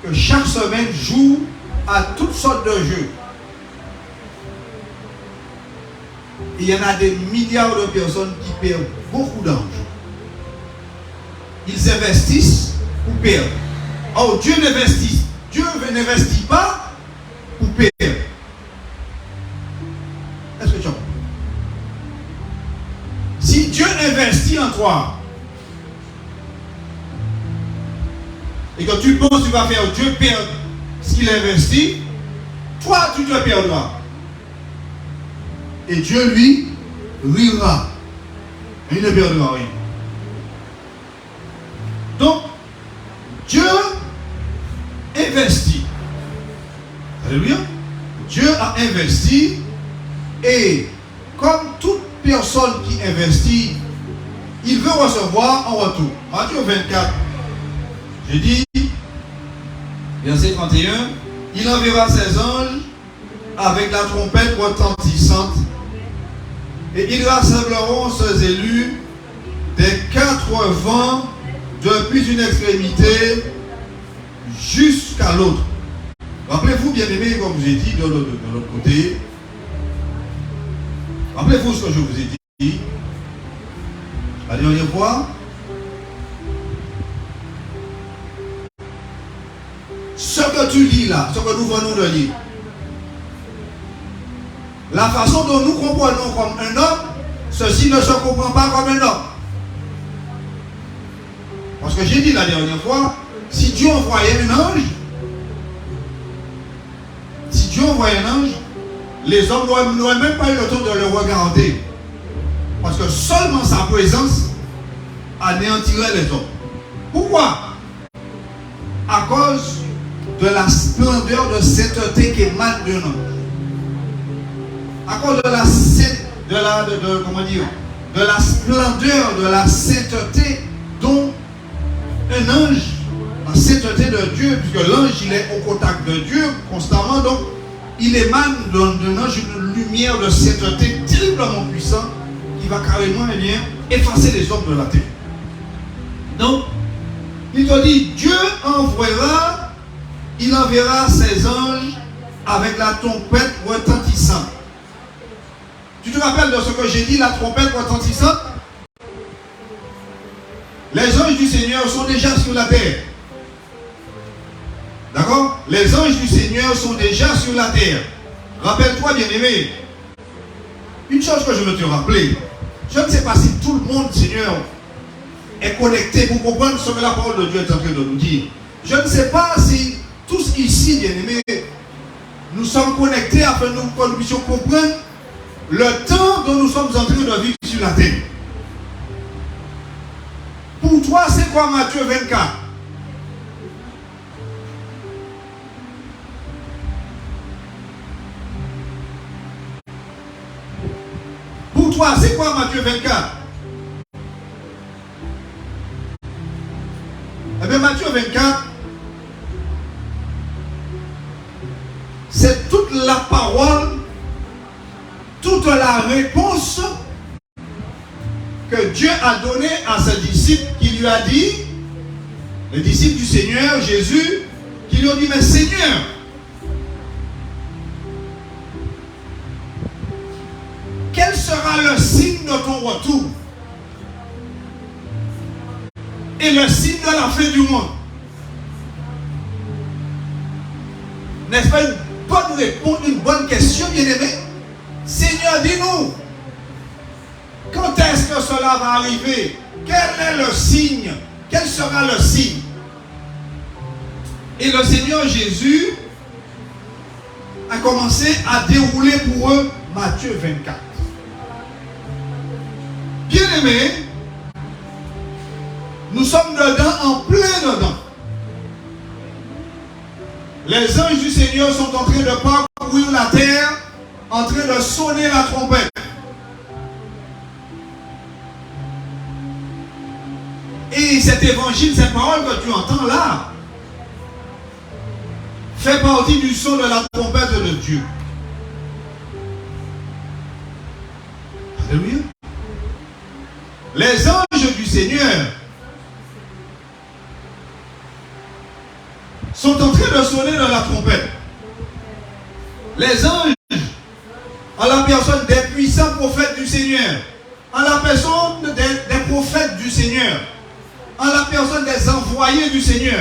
que chaque semaine jouent à toutes sortes de jeux. Et il y en a des milliards de personnes qui perdent beaucoup d'argent. Ils investissent pour perdre. Oh, Dieu n'investit pas pour perdre. Est-ce que tu comprends? Si Dieu investit en toi et que tu penses que tu vas faire Dieu perdre ce qu'il investit, toi tu te perdras. Et Dieu lui rira. Il ne perdra rien. Donc, Dieu investit. Alléluia. Dieu a investi et comme toute personne qui investit, il veut recevoir en retour. Matthieu 24, je dis, verset 31, il enverra ses anges avec la trompette retentissante et ils rassembleront ses élus des quatre vents depuis une extrémité jusqu'à l'autre. Rappelez-vous, bien-aimés, comme je vous ai dit de l'autre côté, rappelez-vous ce que je vous ai dit la dernière fois. Ce que tu lis là, ce que nous venons de lire, la façon dont nous comprenons comme un homme, ceci ne se comprend pas comme un homme. Parce que j'ai dit la dernière fois, si Dieu envoyait un ange, les hommes n'auraient même pas eu le temps de le regarder. Parce que seulement sa présence anéantirait les hommes. Pourquoi? À cause de la splendeur de sainteté qui émane d'un ange. À cause de comment dire, de la splendeur, de la sainteté dont un ange, la sainteté de Dieu, puisque l'ange il est au contact de Dieu constamment, donc il émane d'un ange une lumière de sainteté terriblement puissante qui va carrément effacer les hommes de la terre. Donc, il te dit, Dieu il enverra ses anges avec la trompette retentissante. Tu te rappelles de ce que j'ai dit, la trompette retentissante? Les anges du Seigneur sont déjà sur la terre. D'accord? Les anges du Seigneur sont déjà sur la terre. Rappelle-toi, bien-aimé, une chose que je veux te rappeler. Je ne sais pas si tout le monde, Seigneur, est connecté pour comprendre ce que la parole de Dieu est en train de nous dire. Je ne sais pas si tous ici, bien-aimés, nous sommes connectés afin que nous puissions comprendre le temps dont nous sommes en train de vivre sur la terre. Pour toi, c'est quoi Matthieu 24? Pour toi, c'est quoi Matthieu 24? Eh bien, Matthieu 24, c'est toute la parole, toute la réponse que Dieu a donnée à ses disciples, qui lui a dit, les disciples du Seigneur, Jésus, qui lui ont dit, mais Seigneur, quel sera le signe de ton retour et le signe de la fin du monde? N'est-ce pas une bonne réponse, une bonne question, bien-aimé? Seigneur, dis-nous, quand est-ce que cela va arriver? Quel est le signe? Quel sera le signe? Et le Seigneur Jésus a commencé à dérouler pour eux Matthieu 24. Bien-aimés, nous sommes dedans, en plein dedans. Les anges du Seigneur sont en train de parcourir la terre, en train de sonner la trompette. Et cet évangile, cette parole que tu entends là, fait partie du son de la trompette de Dieu. Alléluia. Les anges du Seigneur sont en train de sonner dans la trompette. Les anges, en la personne des puissants prophètes du Seigneur, en la personne des prophètes du Seigneur, en la personne des envoyés du Seigneur,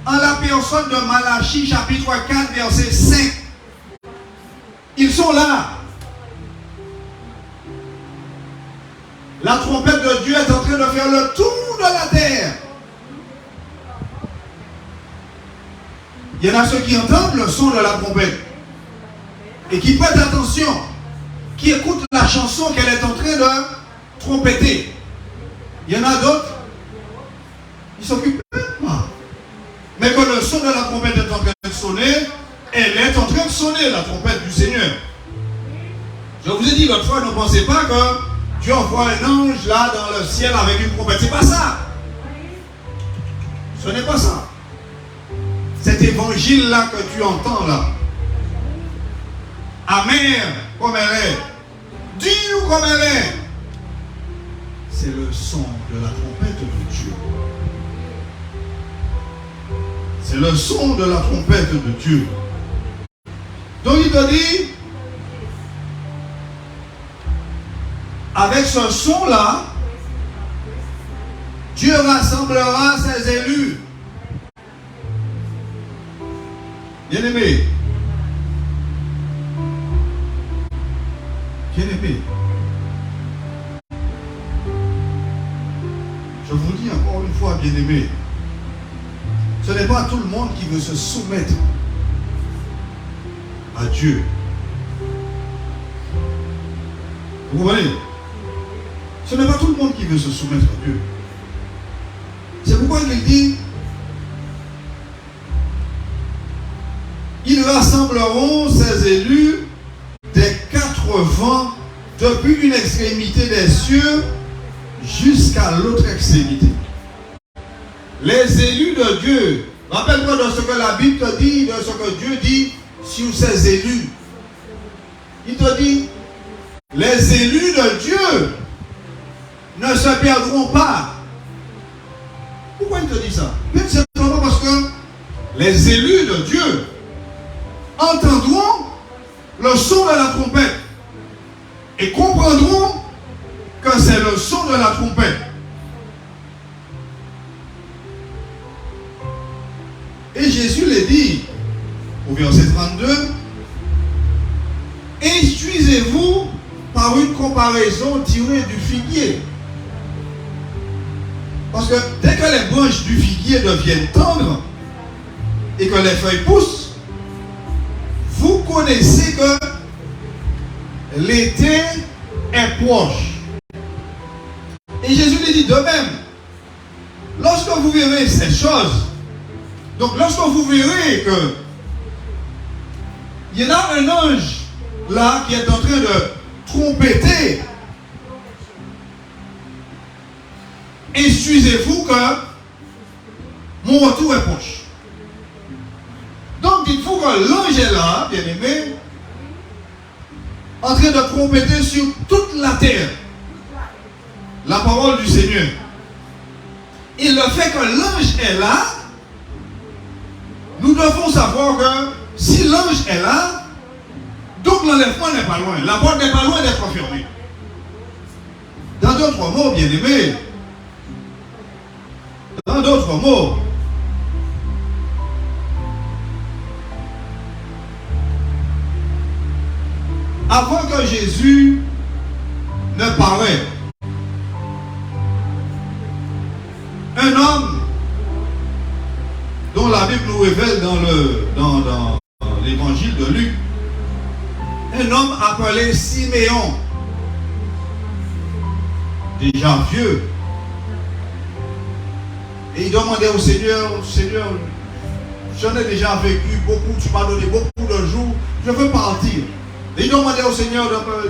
en la personne de Malachie chapitre 4 verset 5, ils sont là. La trompette de Dieu est en train de faire le tour de la terre. Il y en a ceux qui entendent le son de la trompette et qui prêtent attention, qui écoutent la chanson qu'elle est en train de trompeter. Il y en a d'autres qui s'occupent même pas. Mais que le son de la trompette est en train de sonner, elle est en train de sonner, la trompette du Seigneur. Je vous ai dit l'autre fois, ne pensez pas que Dieu envoie un ange là dans le ciel avec une trompette. C'est pas ça. Ce n'est pas ça. Cet évangile-là que tu entends là, amère comme elle est, dure comme elle est, c'est le son de la trompette de Dieu. C'est le son de la trompette de Dieu. Donc il te dit, avec ce son-là, Dieu rassemblera ses élus. Bien-aimés, bien-aimés, je vous dis encore une fois, bien-aimés, ce n'est pas tout le monde qui veut se soumettre à Dieu. Vous comprenez? Ce n'est pas tout le monde qui veut se soumettre à Dieu. C'est pourquoi il dit, ils rassembleront ses élus des 4 vents depuis une extrémité des cieux jusqu'à l'autre extrémité. Les élus de Dieu, rappelle-toi de ce que la Bible te dit, de ce que Dieu dit sur ses élus. Il te dit, les élus de Dieu ne se perdront pas. Pourquoi il te dit ça? Tout simplement parce que les élus de Dieu entendront le son de la trompette et comprendront que c'est le son de la trompette. Et Jésus les dit au verset 32, instruisez-vous par une comparaison tirée du figuier. Parce que dès que les branches du figuier deviennent tendres et que les feuilles poussent, vous connaissez que l'été est proche. Et Jésus lui dit de même, lorsque vous verrez ces choses, donc lorsque vous verrez que il y en a un ange là qui est en train de trompeter, instruisez-vous que mon retour est proche. Donc dites-vous que l'ange est là, bien aimé, en train de trompeter sur toute la terre la parole du Seigneur. Et le fait que l'ange est là, nous devons savoir que si l'ange est là, donc l'enlèvement n'est pas loin. La porte n'est pas loin d'être fermée. Dans d'autres mots, bien aimé, dans d'autres mots, avant que Jésus ne paraisse, un homme dont la Bible nous révèle dans l'évangile de Luc, un homme appelé Siméon, déjà vieux, et il demandait au Seigneur, Seigneur, j'en ai déjà vécu beaucoup, tu m'as donné beaucoup de jours, je veux partir. Et il demandait au Seigneur,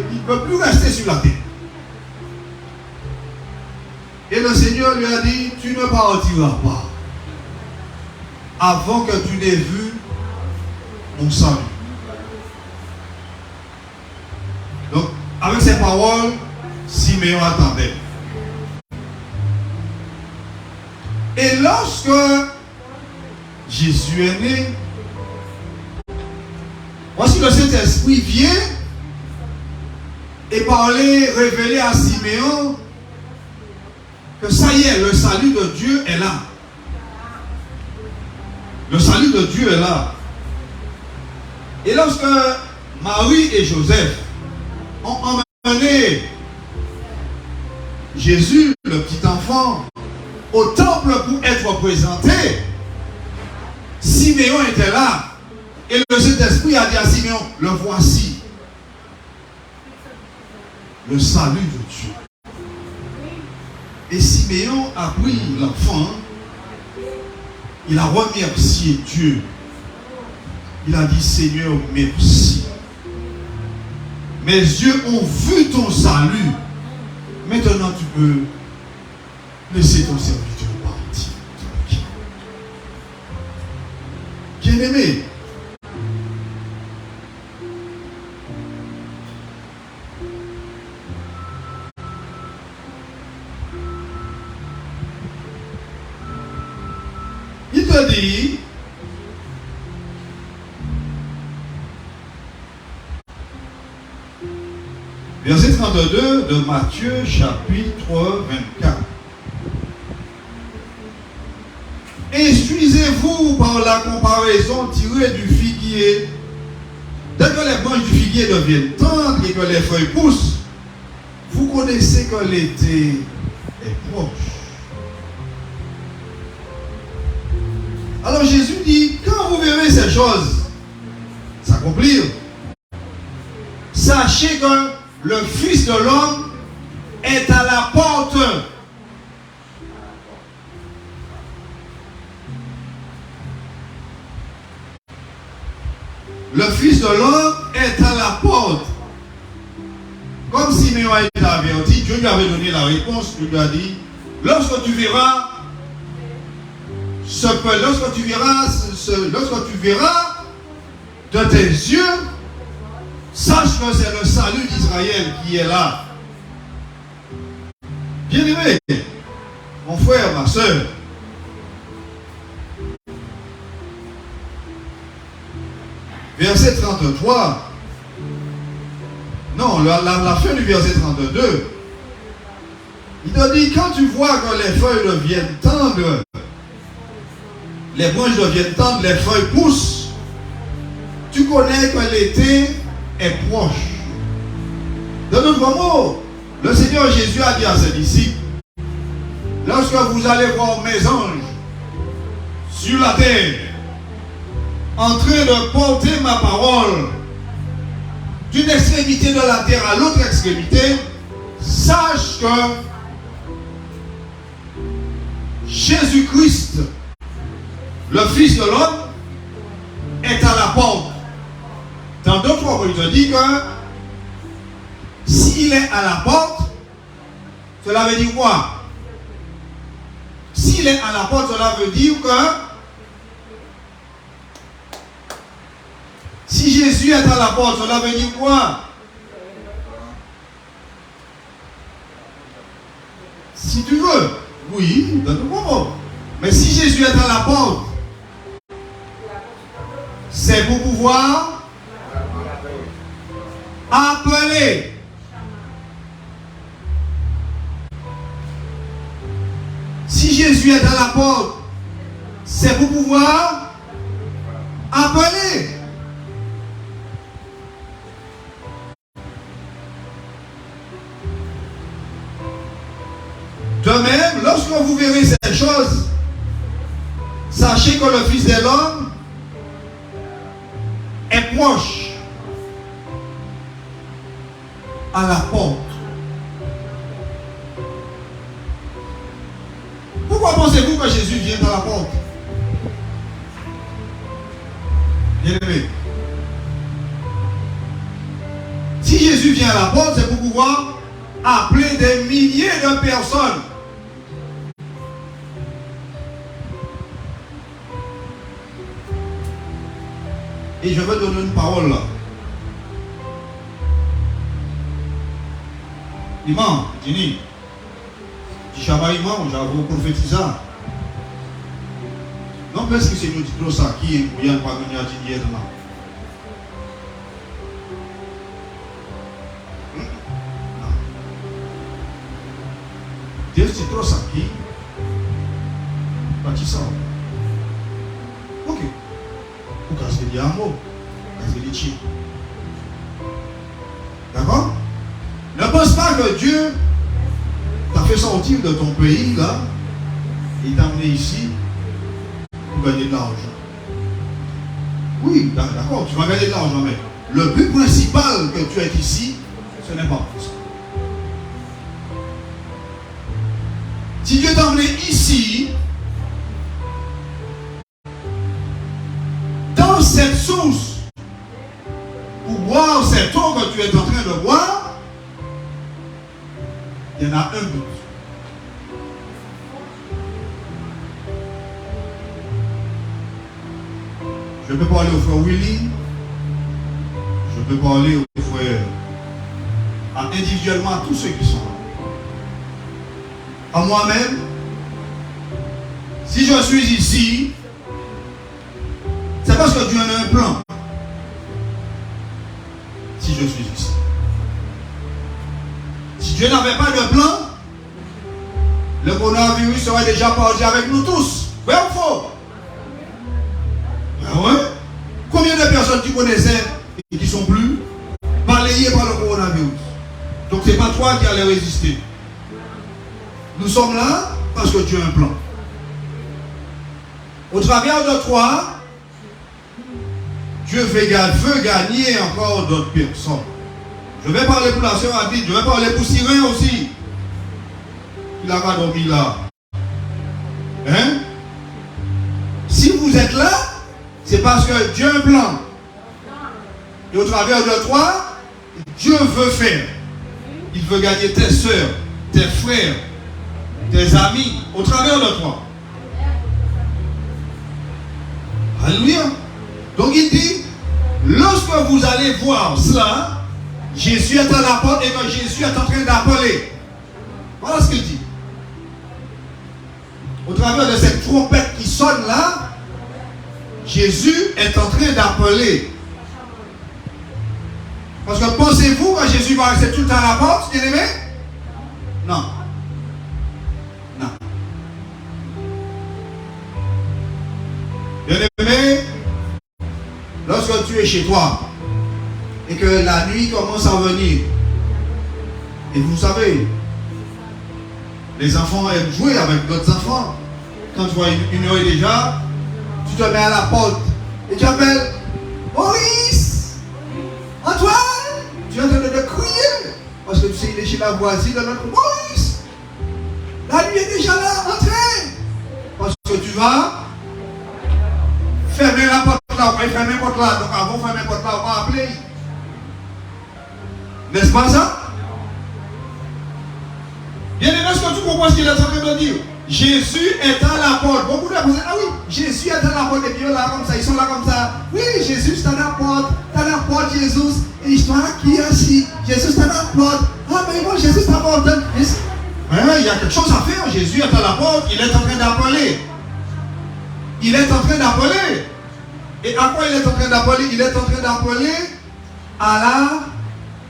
il ne peut plus rester sur la terre. Et le Seigneur lui a dit, tu ne partiras pas avant que tu n'aies vu mon salut. Donc, avec ces paroles, Siméon attendait. Et lorsque Jésus est né, voici le Saint-Esprit vient et parlait, révélé à Siméon que ça y est, le salut de Dieu est là. Le salut de Dieu est là. Et lorsque Marie et Joseph ont emmené Jésus, le petit enfant, au temple pour être présenté, Siméon était là. Et le Saint-Esprit a dit à Siméon, le voici. Le salut de Dieu. Et Siméon a pris l'enfant, il a remercié Dieu. Il a dit, Seigneur, merci. Mes yeux ont vu ton salut. Maintenant, tu peux laisser ton serviteur partir. Bien-aimé, il te dit, verset 32 de Matthieu chapitre 24. Instruisez-vous par la comparaison tirée du figuier. Dès que les branches du figuier deviennent tendres et que les feuilles poussent, vous connaissez que l'été est proche. Alors Jésus dit, quand vous verrez ces choses s'accomplir, sachez que le Fils de l'homme est à la porte. Le Fils de l'homme est à la porte. Comme si Simeon a été averti, Dieu lui avait donné la réponse, il lui a dit, lorsque tu verras lorsque tu verras de tes yeux, sache que c'est le salut d'Israël qui est là. Bien-aimé, mon frère, ma soeur, verset 33, non, la fin du verset 32, il te dit, quand tu vois que les feuilles deviennent tendres, les branches deviennent tendres, les feuilles poussent, tu connais que l'été est proche. De d'autres mots, le Seigneur Jésus a dit à ses disciples, lorsque vous allez voir mes anges sur la terre, en train de porter ma parole d'une extrémité de la terre à l'autre extrémité, sache que Jésus-Christ, le Fils de l'homme, est à la porte. Dans d'autres mots, il te dit que s'il est à la porte, cela veut dire quoi? S'il est à la porte, cela veut dire que si Jésus est à la porte, cela veut dire quoi? Si tu veux, oui, dans tout moment. Mais si Jésus est à la porte, c'est pour pouvoir appeler. Si Jésus est à la porte, c'est pour pouvoir appeler. De même, lorsque vous verrez cette chose, sachez que le Fils de l'homme est proche, à la porte. Pourquoi pensez-vous que Jésus vient à la porte? Bien aimé. Si Jésus vient à la porte, c'est pour pouvoir appeler des milliers de personnes. Et je vais donner une parole là. Imam, Dini, Chaba Imam, j'avoue prophétiser. Non, parce que c'est nous dit ça qui est bien pas venir à dire là. Dieu c'est trop ça qui pas ça. Ok. Pour casser des amours, casser des chiens. D'accord? Ne pense pas que Dieu t'a fait sortir de ton pays là et t'a amené ici pour gagner de l'argent. Oui, d'accord, tu vas gagner de l'argent, mais le but principal que tu es ici, ce n'est pas pour ça. Si Dieu t'a amené ici, dans cette source, pour boire cette eau que tu es en train de boire, il y en a un but. Je peux parler au frère Willy, je peux parler au frère, individuellement à tous ceux qui sont là. À moi-même, si je suis ici, c'est parce que Dieu a un plan. Si je suis ici. Si Dieu n'avait pas de plan, le coronavirus serait déjà parti avec nous tous. Vrai ou faux? Ah ouais? Combien de personnes tu connaissais et qui ne sont plus balayées par le coronavirus? Donc ce n'est pas toi qui allais résister. Nous sommes là parce que Dieu a un plan. Au travers de toi, Dieu veut gagner encore d'autres personnes. Je vais parler pour la sœur Adine, je vais parler pour Cyril aussi. Il n'a pas dormi là. Hein? Si vous êtes là, c'est parce que Dieu a un plan. Et au travers de toi, Dieu veut faire. Il veut gagner tes soeurs, tes frères, tes amis au travers de toi. Alléluia. Donc il dit, lorsque vous allez voir cela, Jésus est à la porte et que Jésus est en train d'appeler. Voilà ce qu'il dit. Au travers de cette trompette qui sonne là, Jésus est en train d'appeler. Parce que pensez-vous que Jésus va rester tout le temps à la porte, bien aimé? Non. Non. Bien aimé, lorsque tu es chez toi et que la nuit commence à venir, et vous savez, les enfants aiment jouer avec d'autres enfants. Quand tu vois une heure déjà, tu te mets à la porte et tu appelles Maurice, Antoine, tu es en train de crier parce que tu sais, il est chez la voisine de notre Maurice. La nuit est déjà là, entrez. Parce que tu vas fermer la porte là, fermer la porte là. Donc avant de fermer la porte là, on va appeler. N'est-ce pas ça? Bien aimé, est-ce que tu comprends ce qu'il est en train de dire? Jésus est à la porte. Beaucoup de personnes, ah oui, Jésus est à la porte. Et puis là comme ça, ils sont là comme ça. Oui, Jésus est à la porte. À la porte, Jésus. Et l'histoire qui est ici. Jésus est à la porte. Ah, mais moi, Jésus est à la porte. Il y a quelque chose à faire. Jésus est à la porte. Il est en train d'appeler. Il est en train d'appeler. Et à quoi il est en train d'appeler? Il est en train d'appeler à la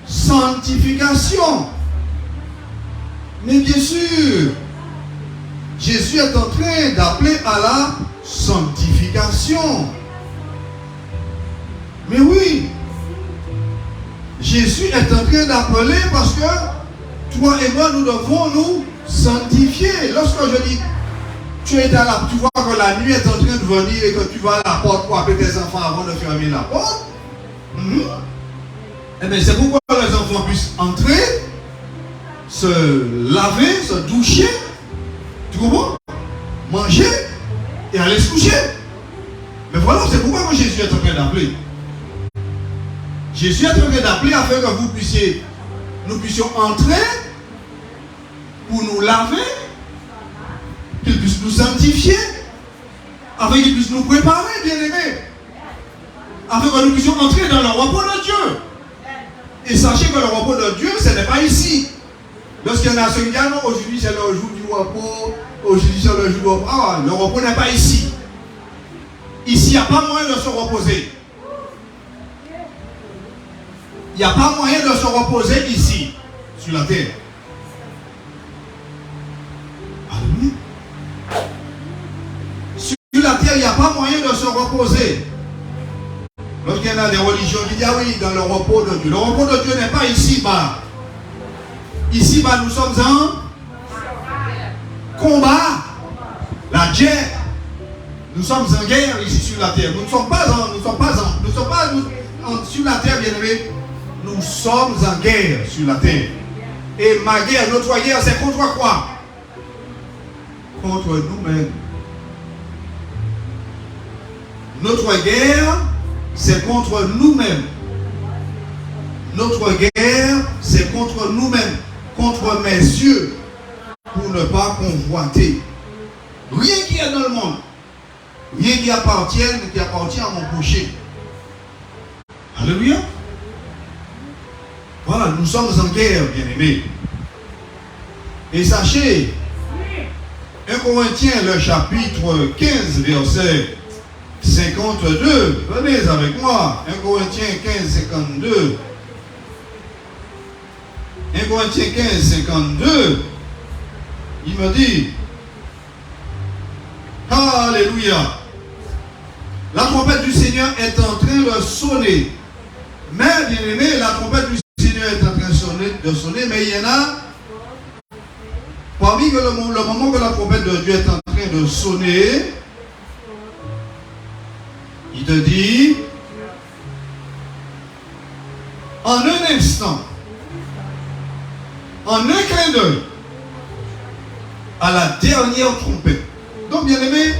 sanctification. Mais bien sûr, Jésus est en train d'appeler à la sanctification. Mais oui, Jésus est en train d'appeler parce que toi et moi, nous devons nous sanctifier. Lorsque je dis, tu vois que la nuit est en train de venir et que tu vas à la porte pour appeler tes enfants avant de fermer la porte, eh bien, c'est pourquoi les enfants puissent entrer, se laver, se doucher, tu comprends? Manger et aller se coucher. Mais voilà, c'est pourquoi Jésus est en train d'appeler. Jésus est en train d'appeler afin que nous puissions entrer pour nous laver, qu'il puisse nous sanctifier, afin qu'il puisse nous préparer, bien aimés, afin que nous puissions entrer dans le repos de Dieu. Et sachez que le repos de Dieu, ce n'est pas ici. Lorsqu'il y en a ceux qui disent, non, aujourd'hui c'est le jour du repos, aujourd'hui c'est le jour du repos. Ah, le repos n'est pas ici. Ici, il n'y a pas moyen de se reposer. Il n'y a pas moyen de se reposer ici, sur la terre. Alléluia. Sur la terre, il n'y a pas moyen de se reposer. Lorsqu'il y en a des religions qui disent, ah oui, dans le repos de Dieu. Le repos de Dieu n'est pas ici-bas. Ici-bas, nous sommes en combat. La guerre. Nous sommes en guerre ici sur la terre. Nous ne sommes pas sur la terre, bien aimé. Nous sommes en guerre sur la terre. Et ma guerre, notre guerre, c'est contre quoi? Contre nous-mêmes. Notre guerre, c'est contre nous-mêmes. Notre guerre, c'est contre nous-mêmes. Contre mes yeux. Pour ne pas convoiter. Rien qui est dans le monde. Rien qui appartient à mon péché. Alléluia. Voilà, nous sommes en guerre, bien-aimés. Et sachez, 1 Corinthiens, le chapitre 15, verset 52. Venez avec moi. 1 Corinthiens 15, 52. 1 Corinthiens 15, 52. Il me dit, alléluia. La trompette du Seigneur est en train de sonner. Mais, bien aimé, la trompette du Seigneur est en train de sonner, mais il y en a, parmi le moment que la trompette de Dieu est en train de sonner, il te dit, en un instant, en un clin d'œil, à la dernière trompette. Donc, bien aimé,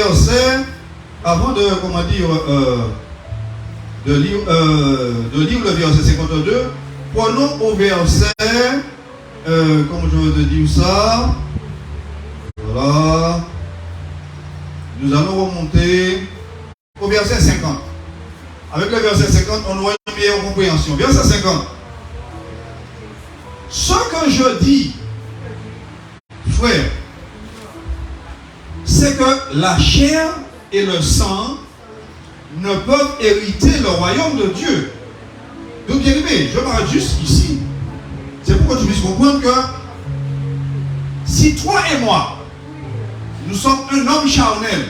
verset, avant de, comment dire, de lire le verset 52, prenons au verset, comment je veux te dire ça, voilà, nous allons remonter au verset 50. Avec le verset 50, on aura une meilleure compréhension. Verset 50. Ce que je dis, frère, c'est que la chair et le sang ne peuvent hériter le royaume de Dieu. Donc, bien aimé, je m'arrête juste ici. C'est pour que tu puisses comprendre que si toi et moi, nous sommes un homme charnel,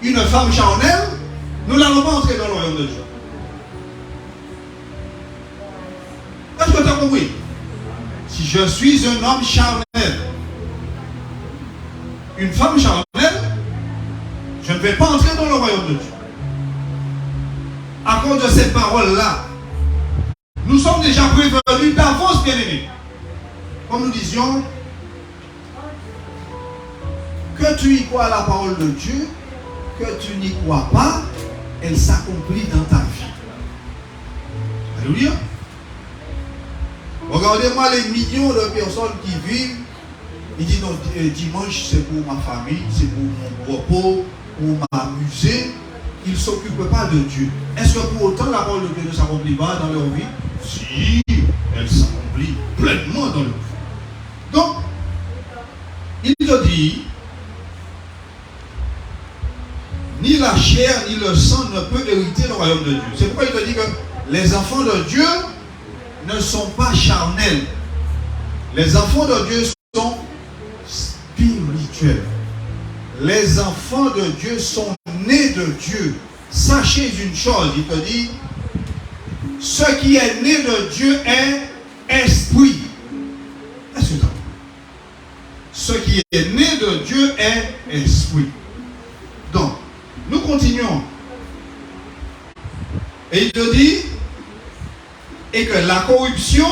une femme charnelle, nous n'allons pas entrer dans le royaume de Dieu. Est-ce que tu as compris? Si je suis un homme charnel, une femme charnelle, je ne vais pas entrer dans le royaume de Dieu. À cause de ces paroles-là, nous sommes déjà prévenus d'avance, bien-aimés. Comme nous disions, que tu y crois à la parole de Dieu, que tu n'y crois pas, elle s'accomplit dans ta vie. Alléluia. Regardez-moi les millions de personnes qui vivent. Ils disent non, dimanche c'est pour ma famille, c'est pour mon repos, pour m'amuser. Ils ne s'occupent pas de Dieu. Est-ce que pour autant la parole de Dieu ne s'accomplit pas dans leur vie? Si, elle s'accomplit pleinement dans leur vie. Donc, il te dit, ni la chair ni le sang ne peut hériter le royaume de Dieu. C'est pourquoi il te dit que les enfants de Dieu ne sont pas charnels. Les enfants de Dieu sont spirituels. Les enfants de Dieu sont nés de Dieu. Sachez une chose, il te dit, ce qui est né de Dieu est esprit. Est-ce que tu as compris? Ce qui est né de Dieu est esprit. Donc, nous continuons. Et il te dit, et que la corruption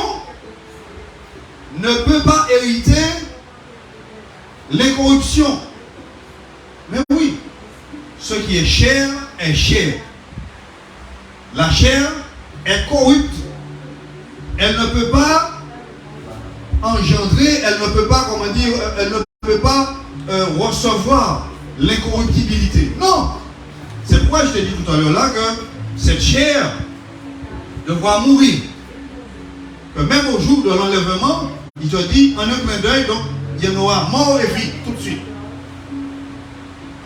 ne peut pas hériter l'incorruption. Mais oui, ce qui est chair est chair. La chair est corrupte. Elle ne peut pas engendrer, elle ne peut pas, comment dire, elle ne peut pas recevoir l'incorruptibilité. Non. C'est pourquoi je t'ai dit tout à l'heure là que cette chair devra mourir. Que même au jour de l'enlèvement, il te dit en un clin d'œil, donc il y en aura mort et vie tout de suite.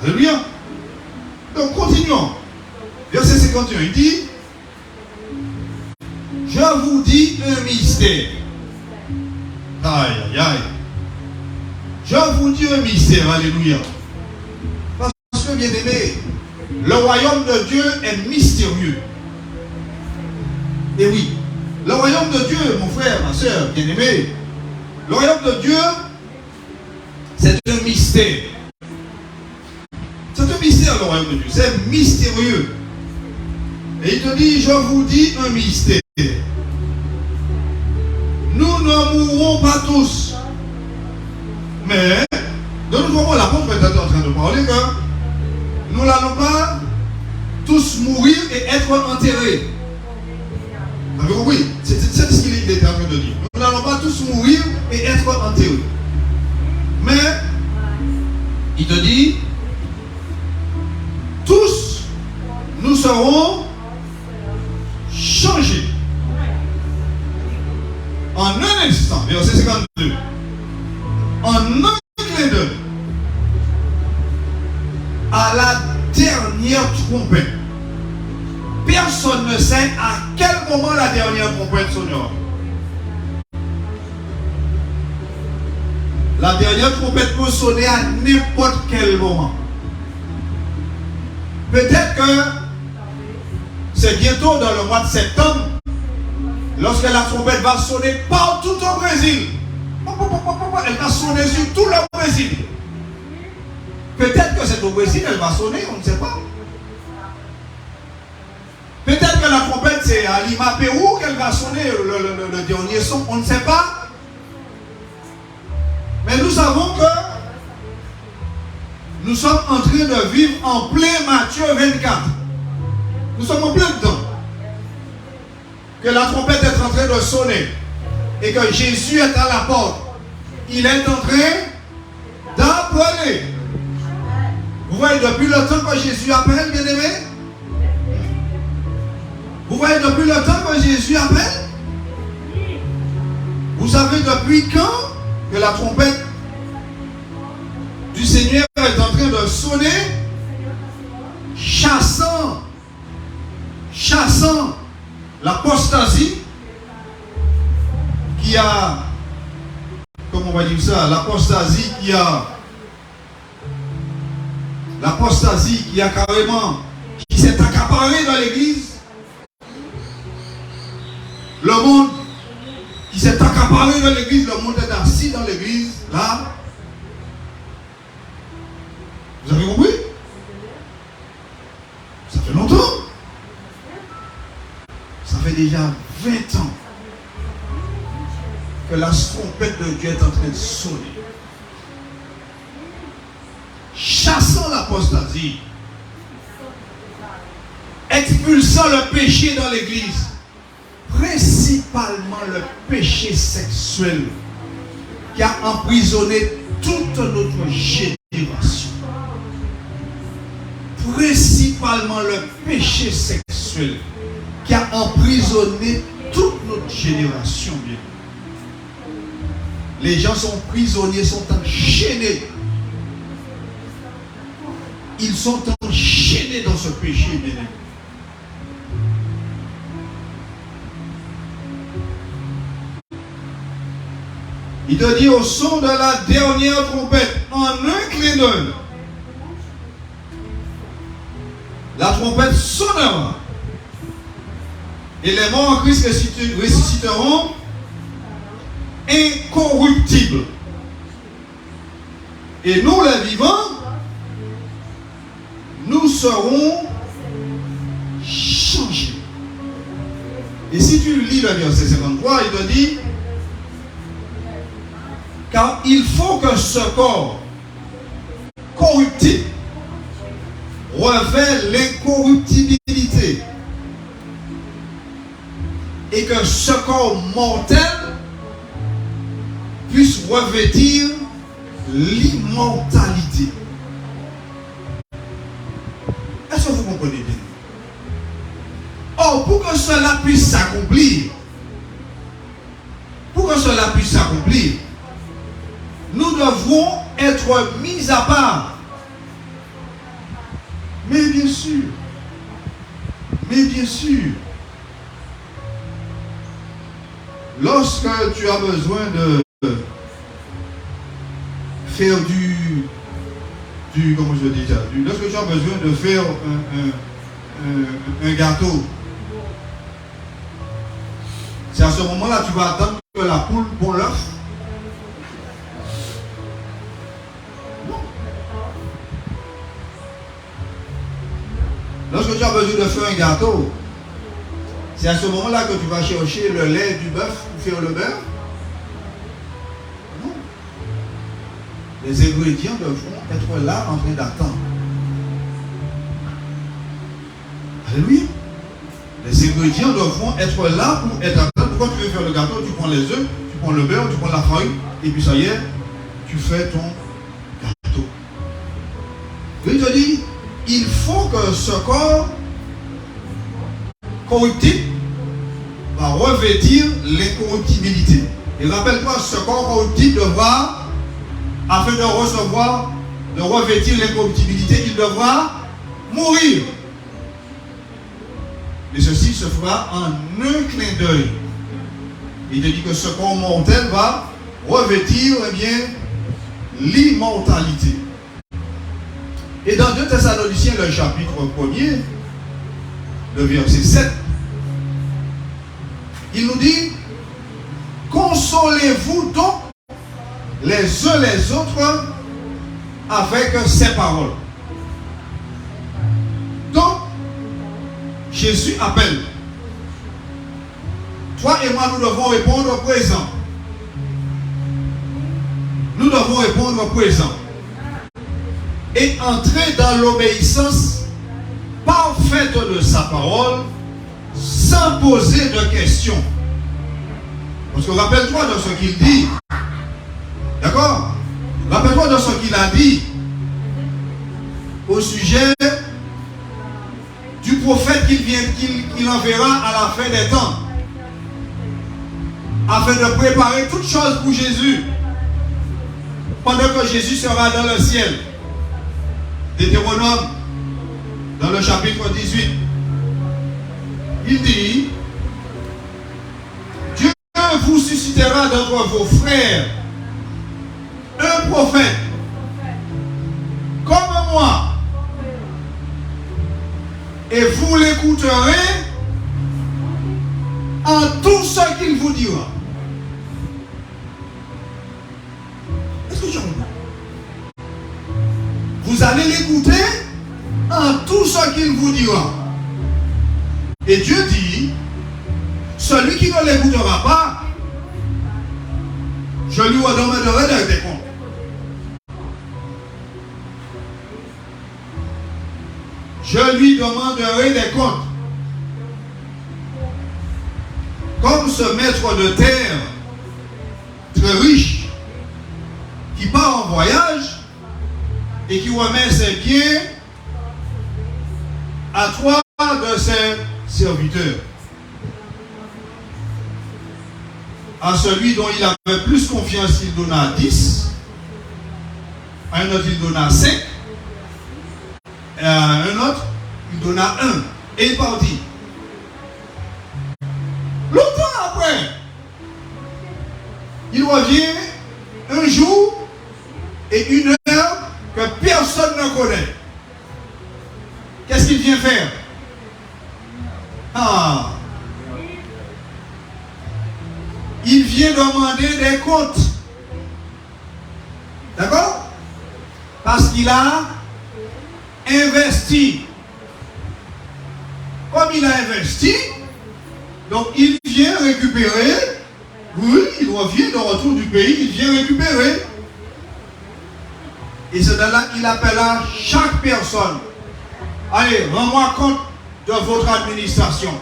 Alléluia. Donc continuons. Verset 51, il dit, je vous dis un mystère. Aïe, aïe, aïe. Je vous dis un mystère, alléluia. Parce que, bien aimé, le royaume de Dieu est mystérieux. Et oui, le royaume de Dieu, mon frère, ma soeur, bien aimé, le royaume de Dieu, c'est un mystère. C'est un mystère, le royaume de Dieu. C'est mystérieux. Et il te dit, je vous dis un mystère. Nous ne mourrons pas tous. Mais, de nous moment, l'apôtre est en train de parler que nous n'allons pas tous mourir et être enterrés. Vous avez compris? C'est ce qu'il était en train de dire. Nous n'allons pas tous mourir et être enterrés. Mais, il te dit, tous, nous serons changés. En un instant, verset 52, en un clin d'œil, à la dernière trompette. Personne ne sait à quel moment la dernière trompette sonnera. La dernière trompette peut sonner à n'importe quel moment. Peut-être que c'est bientôt dans le mois de septembre, lorsque la trompette va sonner partout au Brésil. Elle va sonner sur tout le Brésil. Peut-être que c'est au Brésil, elle va sonner, on ne sait pas. Peut-être que la trompette, c'est à Lima, Pérou, qu'elle va sonner le dernier son, on ne sait pas. Mais nous savons que nous sommes en train de vivre en plein Matthieu 24. Nous sommes en plein dedans. Que la trompette est en train de sonner. Et que Jésus est à la porte. Il est en train d'appeler. Vous voyez depuis le temps que Jésus appelle, bien-aimé? Vous voyez depuis le temps que Jésus appelle? Vous savez depuis quand que la trompette du Seigneur est en train de sonner, chassant l'apostasie qui a, comment on va dire ça, l'apostasie qui a carrément, qui s'est accaparé dans l'église, le monde qui s'est accaparé dans l'église, le monde est assis dans l'église, là. Vous avez compris? Ça fait longtemps. Ça fait déjà 20 ans que la trompette de Dieu est en train de sonner. Chassant l'apostasie. Expulsant le péché dans l'église. Principalement le péché sexuel qui a emprisonné toute notre génération. Principalement le péché sexuel qui a emprisonné toute notre génération. Bien. Les gens sont prisonniers, sont enchaînés. Ils sont enchaînés dans ce péché, bien. Il te dit au son de la dernière trompette, en un clin d'œil, la trompette sonnera. Et les morts en Christ ressusciteront incorruptibles. Et nous, les vivants, nous serons changés. Et si tu lis le verset 53, il te dit, car il faut que ce corps corruptible revêt l'incorruptibilité et que ce corps mortel puisse revêtir l'immortalité. Est-ce que vous comprenez bien? Or, pour que cela puisse s'accomplir, nous devrons être mis à part. Mais bien sûr, lorsque tu as besoin de faire comment je dis ça, lorsque tu as besoin de faire un gâteau, c'est à ce moment-là que tu vas attendre que la poule pond l'œuf. Lorsque tu as besoin de faire un gâteau, c'est à ce moment-là que tu vas chercher le lait du bœuf pour faire le beurre. Non. Les ingrédients devront être là en train d'attendre. Alléluia. Les ingrédients devront être là pour être attendus. Quand tu veux faire le gâteau, tu prends les œufs, tu prends le beurre, tu prends la farine, et puis ça y est, tu fais ton gâteau. Il te dit, il faut que ce corps corruptible va revêtir l'incorruptibilité. Et rappelle-toi, ce corps corruptible devra, afin de revêtir l'incorruptibilité, il devra mourir. Et ceci se fera en un clin d'œil. Il te dit que ce corps mortel va revêtir, eh bien, l'immortalité. Et dans 2 Thessaloniciens, le chapitre 1er, le verset 7, il nous dit, consolez-vous donc les uns les autres avec ces paroles. Donc, Jésus appelle. Toi et moi, nous devons répondre présent. Nous devons répondre présent. et entrer dans l'obéissance parfaite de sa parole sans poser de questions. Parce que rappelle-toi de ce qu'il dit. D'accord? Rappelle-toi de ce qu'il a dit au sujet du prophète qu'il enverra à la fin des temps, afin de préparer toutes choses pour Jésus, pendant que Jésus sera dans le ciel. Deutéronome, dans le chapitre 18, il dit: Dieu vous suscitera d'entre vos frères un prophète comme moi, et vous l'écouterez en tout ce qu'il vous dira. Est-ce que tu comprends? Vous allez l'écouter en tout ce qu'il vous dira. Et Dieu dit: celui qui ne l'écoutera pas, je lui demanderai des comptes. Je lui demanderai des comptes. Comme ce maître de terre très riche qui part en voyage et qui remet ses biens à trois de ses serviteurs. À celui dont il avait plus confiance, il donna 10. À un autre, il donna 5. Et à un autre, il donna 1. Et il partit. Longtemps après, il revient un jour et une heure que personne ne connaît. Qu'est-ce qu'il vient faire? Il vient demander des comptes. D'accord? Parce qu'il a investi. Comme il a investi, donc il vient récupérer. Oui, il revient de retour du pays, il vient récupérer. Et c'est de là qu'il appellera chaque personne. Allez, rends-moi compte de votre administration.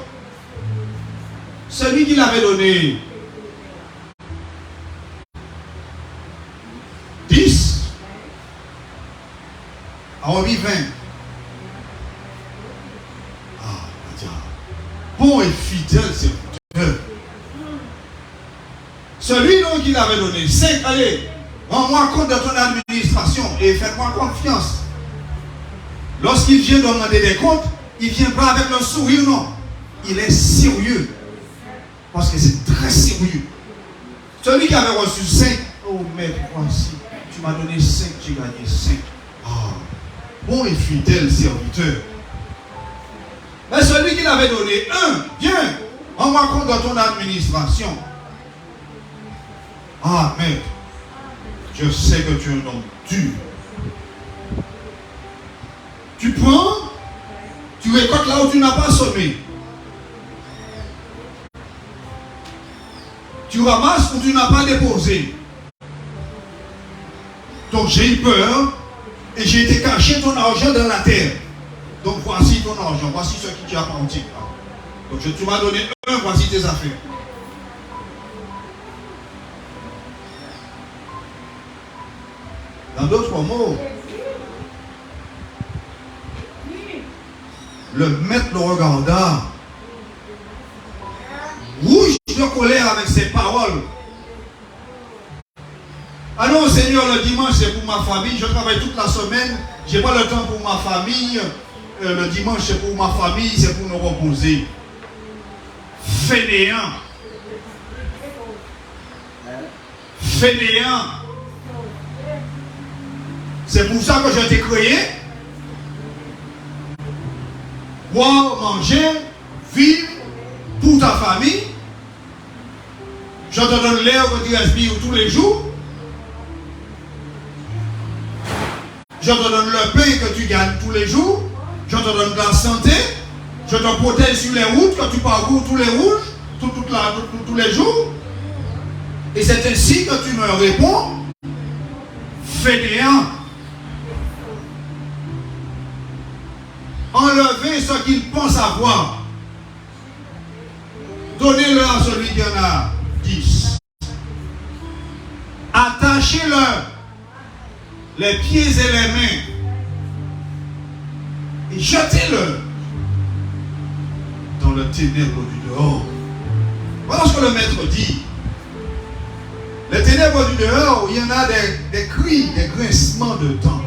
Celui qui l'avait donné 10 a remis 20. Bon et fidèle serviteur. Celui donc qui l'avait donné 5, allez, rends-moi compte de ton administration et fais-moi confiance. Lorsqu'il vient demander des comptes, il ne vient pas avec le sourire, non. Il est sérieux. Parce que c'est très sérieux. Celui qui avait reçu 5, oh mec, voici, tu m'as donné 5, j'ai gagné 5. Bon et fidèle serviteur. Mais celui qui l'avait donné 1, viens, rends-moi compte de ton administration. Mec, je sais que tu es un homme dur. Tu prends, tu récoltes là où tu n'as pas semé. Tu ramasses où tu n'as pas déposé. Donc j'ai eu peur et j'ai été cacher ton argent dans la terre. Donc voici ton argent, voici ce qui t'appartient. Donc tu m'as donné 1, voici tes affaires. Dans d'autres mots, le maître le regarda, rouge de colère avec ses paroles. Ah non, Seigneur, le dimanche c'est pour ma famille, je travaille toute la semaine, je n'ai pas le temps pour ma famille, le dimanche c'est pour ma famille, c'est pour nous reposer. Fainéant. Fainéant. C'est pour ça que je t'ai créé. Boire, manger, vivre pour ta famille. Je te donne l'air que tu respires tous les jours. Je te donne le pain que tu gagnes tous les jours. Je te donne de la santé. Je te protège sur les routes que tu parcours tous les rouges, tous les jours. Et c'est ainsi que tu me réponds, fainéant. enlevez ce qu'ils pensent avoir. Donnez-leur à celui qui en a 10. Attachez-leur les pieds et les mains et jetez-le dans le ténèbre du dehors. Voilà ce que le maître dit. Les ténèbres du dehors, il y en a des cris, des grincements de temps.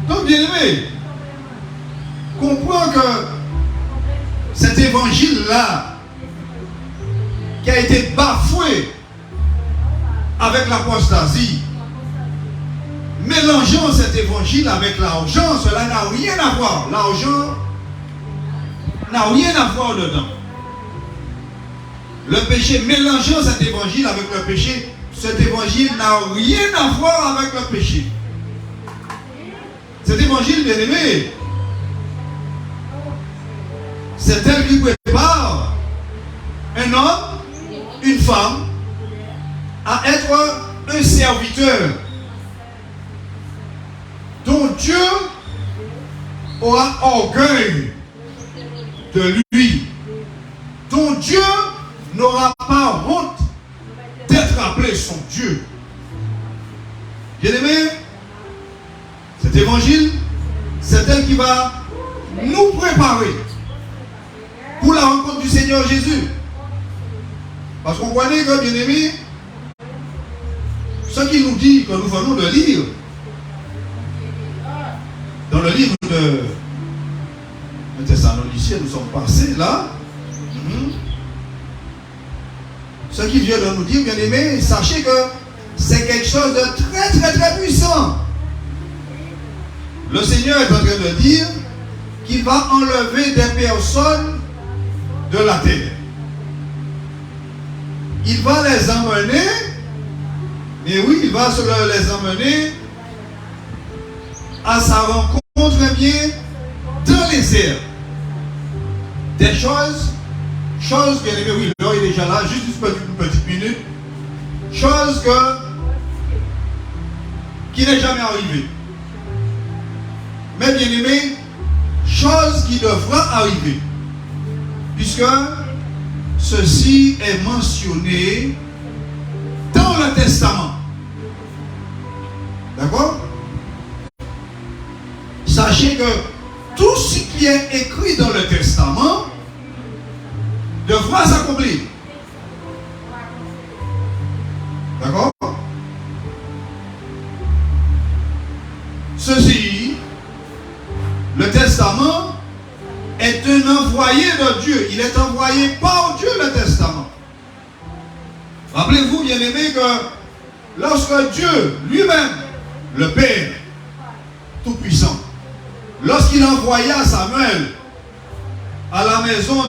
Donc, bien aimé, comprends que cet évangile-là, qui a été bafoué avec l'apostasie, mélangeant cet évangile avec l'argent, cela n'a rien à voir. L'argent n'a rien à voir dedans. Le péché, mélangeant cet évangile avec le péché, cet évangile n'a rien à voir avec le péché. Cet évangile, bien aimé, c'est elle qui prépare un homme, une femme, à être un serviteur dont Dieu aura orgueil de lui, dont Dieu n'aura pas honte d'être appelé son Dieu. Bien-aimé, cet évangile, c'est elle qui va nous préparer pour la rencontre du Seigneur Jésus. Parce qu'on connaît que, bien-aimé, ce qu'il nous dit que nous venons de lire, dans le livre de Thessaloniciens, nous sommes passés là. Ce qu'il vient de nous dire, bien aimé, sachez que c'est quelque chose de très très très puissant. Le Seigneur est en train de dire qu'il va enlever des personnes de la terre. Il va les emmener, mais oui, il va les emmener à sa rencontre, bien, dans les airs. Des choses, bien aimé, oui, là il est déjà là, juste une petite minute. Chose qui n'est jamais arrivée. Mais bien aimé, chose qui devra arriver. Puisque ceci est mentionné dans le Testament. D'accord? Sachez que tout ce qui est écrit dans le Testament devra s'accomplir. D'accord? Ceci, le Testament est un envoyé de Dieu. Il est envoyé par Dieu, le Testament. Rappelez-vous, bien-aimés, que lorsque Dieu lui-même, le Père Tout-Puissant, lorsqu'il envoya Samuel à la maison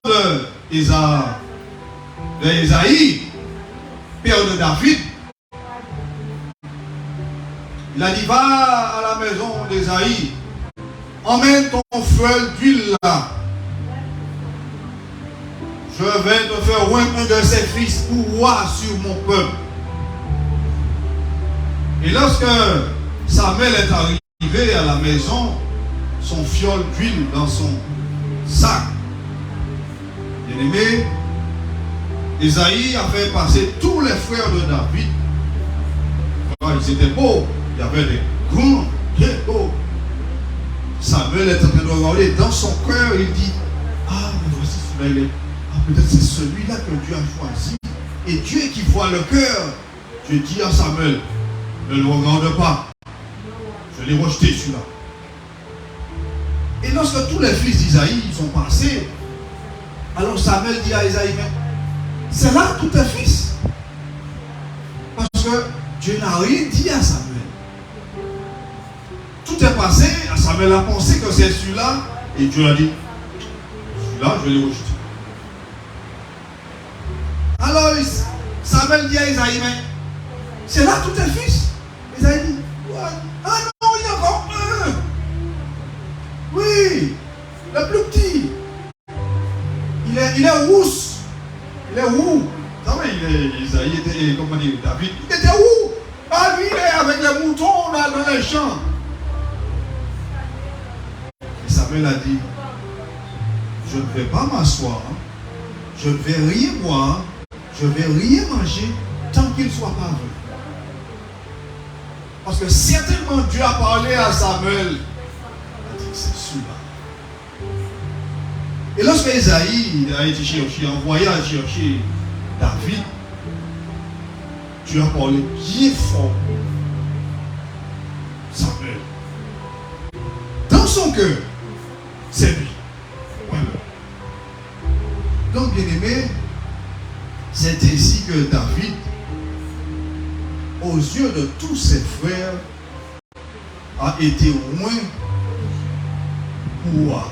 d'Ésaïe, père de David, il a dit, va à la maison d'Ésaïe, emmène ton feuille d'huile là. Je vais te faire oindre un de ses fils pour roi sur mon peuple. Et lorsque Samuel est arrivé à la maison, son fiole d'huile dans son sac, bien-aimé, Ésaïe a fait passer tous les frères de David. Ils étaient beaux, il y avait des grands, très beaux. Samuel est en train de regarder dans son cœur, il dit, ah, mais voici celui-là, peut-être c'est celui-là que Dieu a choisi. Et Dieu qui voit le cœur, Dieu dit à Samuel, ne le regarde pas, je l'ai rejeté celui-là. Et lorsque tous les fils d'Isaïe sont passés, alors Samuel dit à Isaïe, c'est là tous tes fils. Parce que Dieu n'a rien dit à Samuel. Tout est passé, Samuel a pensé que c'est celui-là, et Dieu a dit, celui-là, je l'ai rejeté. Alors Samuel dit à Isaïe, c'est là tous tes fils. Isaïe dit, what? Ah non, il y a encore un. Oui, le plus petit. Il est rousse. Il est roux. Vous savez, Isaïe était, comment dire, David, il était roux. Ah, lui, il est avec les moutons là dans les champs. Samuel a dit, je ne vais pas m'asseoir, je ne vais rien boire, je ne vais rien manger tant qu'il ne soit pas venu. Parce que certainement Dieu a parlé à Samuel. Il a dit, c'est celui-là. Et lorsque Isaïe a été cherché, envoyé à chercher David, Dieu a parlé bien fort. Samuel. Dans son cœur, c'est lui. Voilà. Donc, bien aimé, c'est ainsi que David, aux yeux de tous ses frères, a été loin roi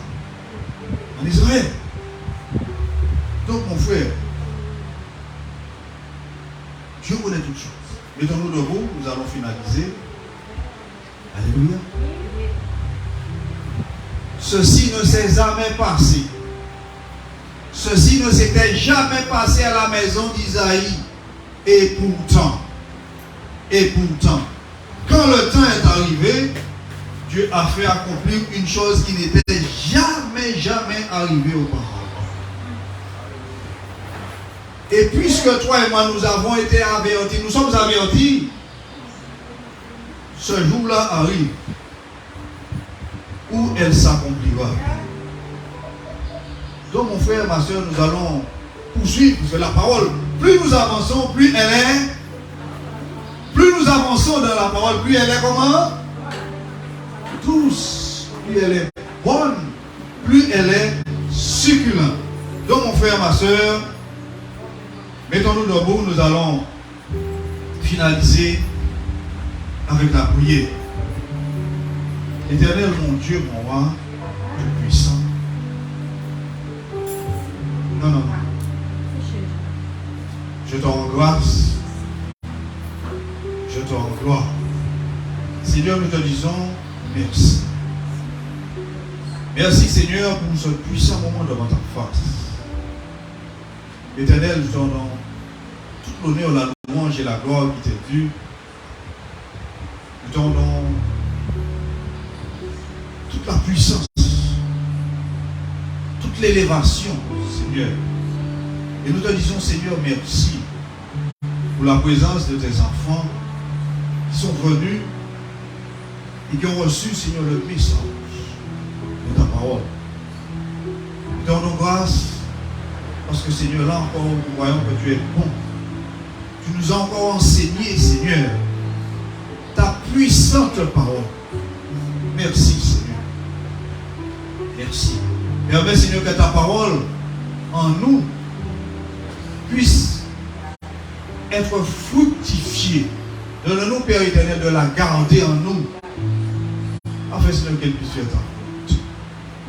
en Israël. Donc, mon frère, Dieu connaît toutes choses. Mettons-nous debout, nous allons finaliser. Alléluia. Ceci ne s'est jamais passé. Ceci ne s'était jamais passé à la maison d'Isaïe. Et pourtant, quand le temps est arrivé, Dieu a fait accomplir une chose qui n'était jamais arrivée auparavant. Et puisque toi et moi nous avons été avertis, nous sommes avertis, ce jour-là arrive où elle s'accomplira. Donc mon frère, ma soeur, nous allons poursuivre, parce que la parole, plus nous avançons, plus elle est. Plus nous avançons dans la parole, plus elle est comment? Douce. Plus elle est bonne, plus elle est succulente. Donc mon frère, ma soeur, mettons-nous debout, nous allons finaliser avec la prière. Éternel, mon Dieu, mon roi, tout puissant. Non. Je te rends grâce. Je te rends gloire. Seigneur, nous te disons merci. Merci, Seigneur, pour ce puissant moment devant ta face. Éternel, nous te donnons tout l'honneur, la louange et la gloire qui t'est due. Nous te donnons toute la puissance, toute l'élévation, Seigneur. Et nous te disons, Seigneur, merci pour la présence de tes enfants qui sont venus et qui ont reçu, Seigneur, le message de ta parole. Nous te rendons grâce parce que, Seigneur, là encore, nous voyons que tu es bon. Tu nous as encore enseigné, Seigneur, ta puissante parole. Merci, Seigneur. Merci. Permets, Seigneur, que ta parole en nous puisse être fructifiée. Donne-nous, Père éternel, de la garder en nous, afin, Seigneur, qu'elle puisse faire ta volonté.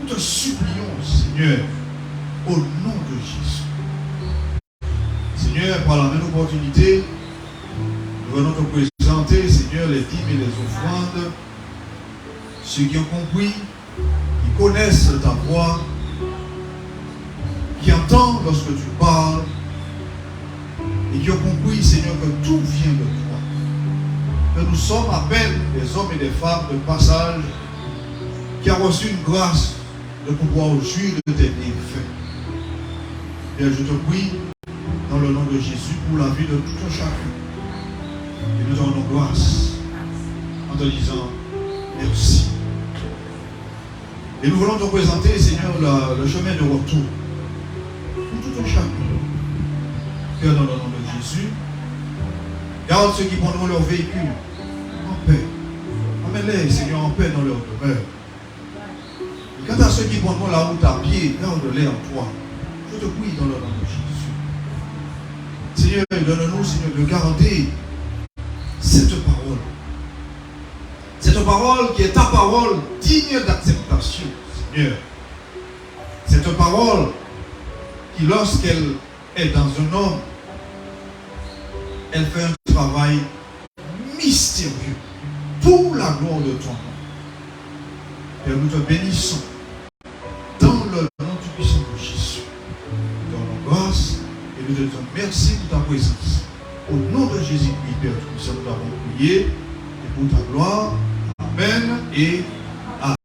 Nous te supplions, Seigneur, au nom de Jésus. Seigneur, par la même opportunité, nous venons te présenter, Seigneur, les dîmes et les offrandes, ceux qui ont compris, qui connaissent ta voix, qui entendent lorsque tu parles, et qui ont compris, Seigneur, que tout vient de toi. Que nous sommes à peine des hommes et des femmes de passage qui ont reçu une grâce de pouvoir jouir de tes bienfaits. Et je te prie, dans le nom de Jésus, pour la vie de tout un chacun. Et nous te rendons grâce en te disant merci. Et nous voulons te présenter, Seigneur, le chemin de retour pour tout un chacun. Père, dans le nom de Jésus, garde ceux qui prendront leur véhicule en paix. Amène-les, Seigneur, en paix dans leur demeure. Et quant à ceux qui prendront la route à pied, garde-les en toi. Je te prie dans le nom de Jésus. Seigneur, donne-nous, Seigneur, de garder cette parole. Cette parole qui est ta parole digne d'acceptation, Seigneur. Cette parole qui, lorsqu'elle est dans un homme, elle fait un travail mystérieux pour la gloire de ton nom. Père, nous te bénissons dans le nom du puissant de Jésus. Nous te rendons grâce et nous te disons merci pour ta présence. Au nom de Jésus-Christ, Père, tout ça nous avons prié et pour ta gloire. Amen et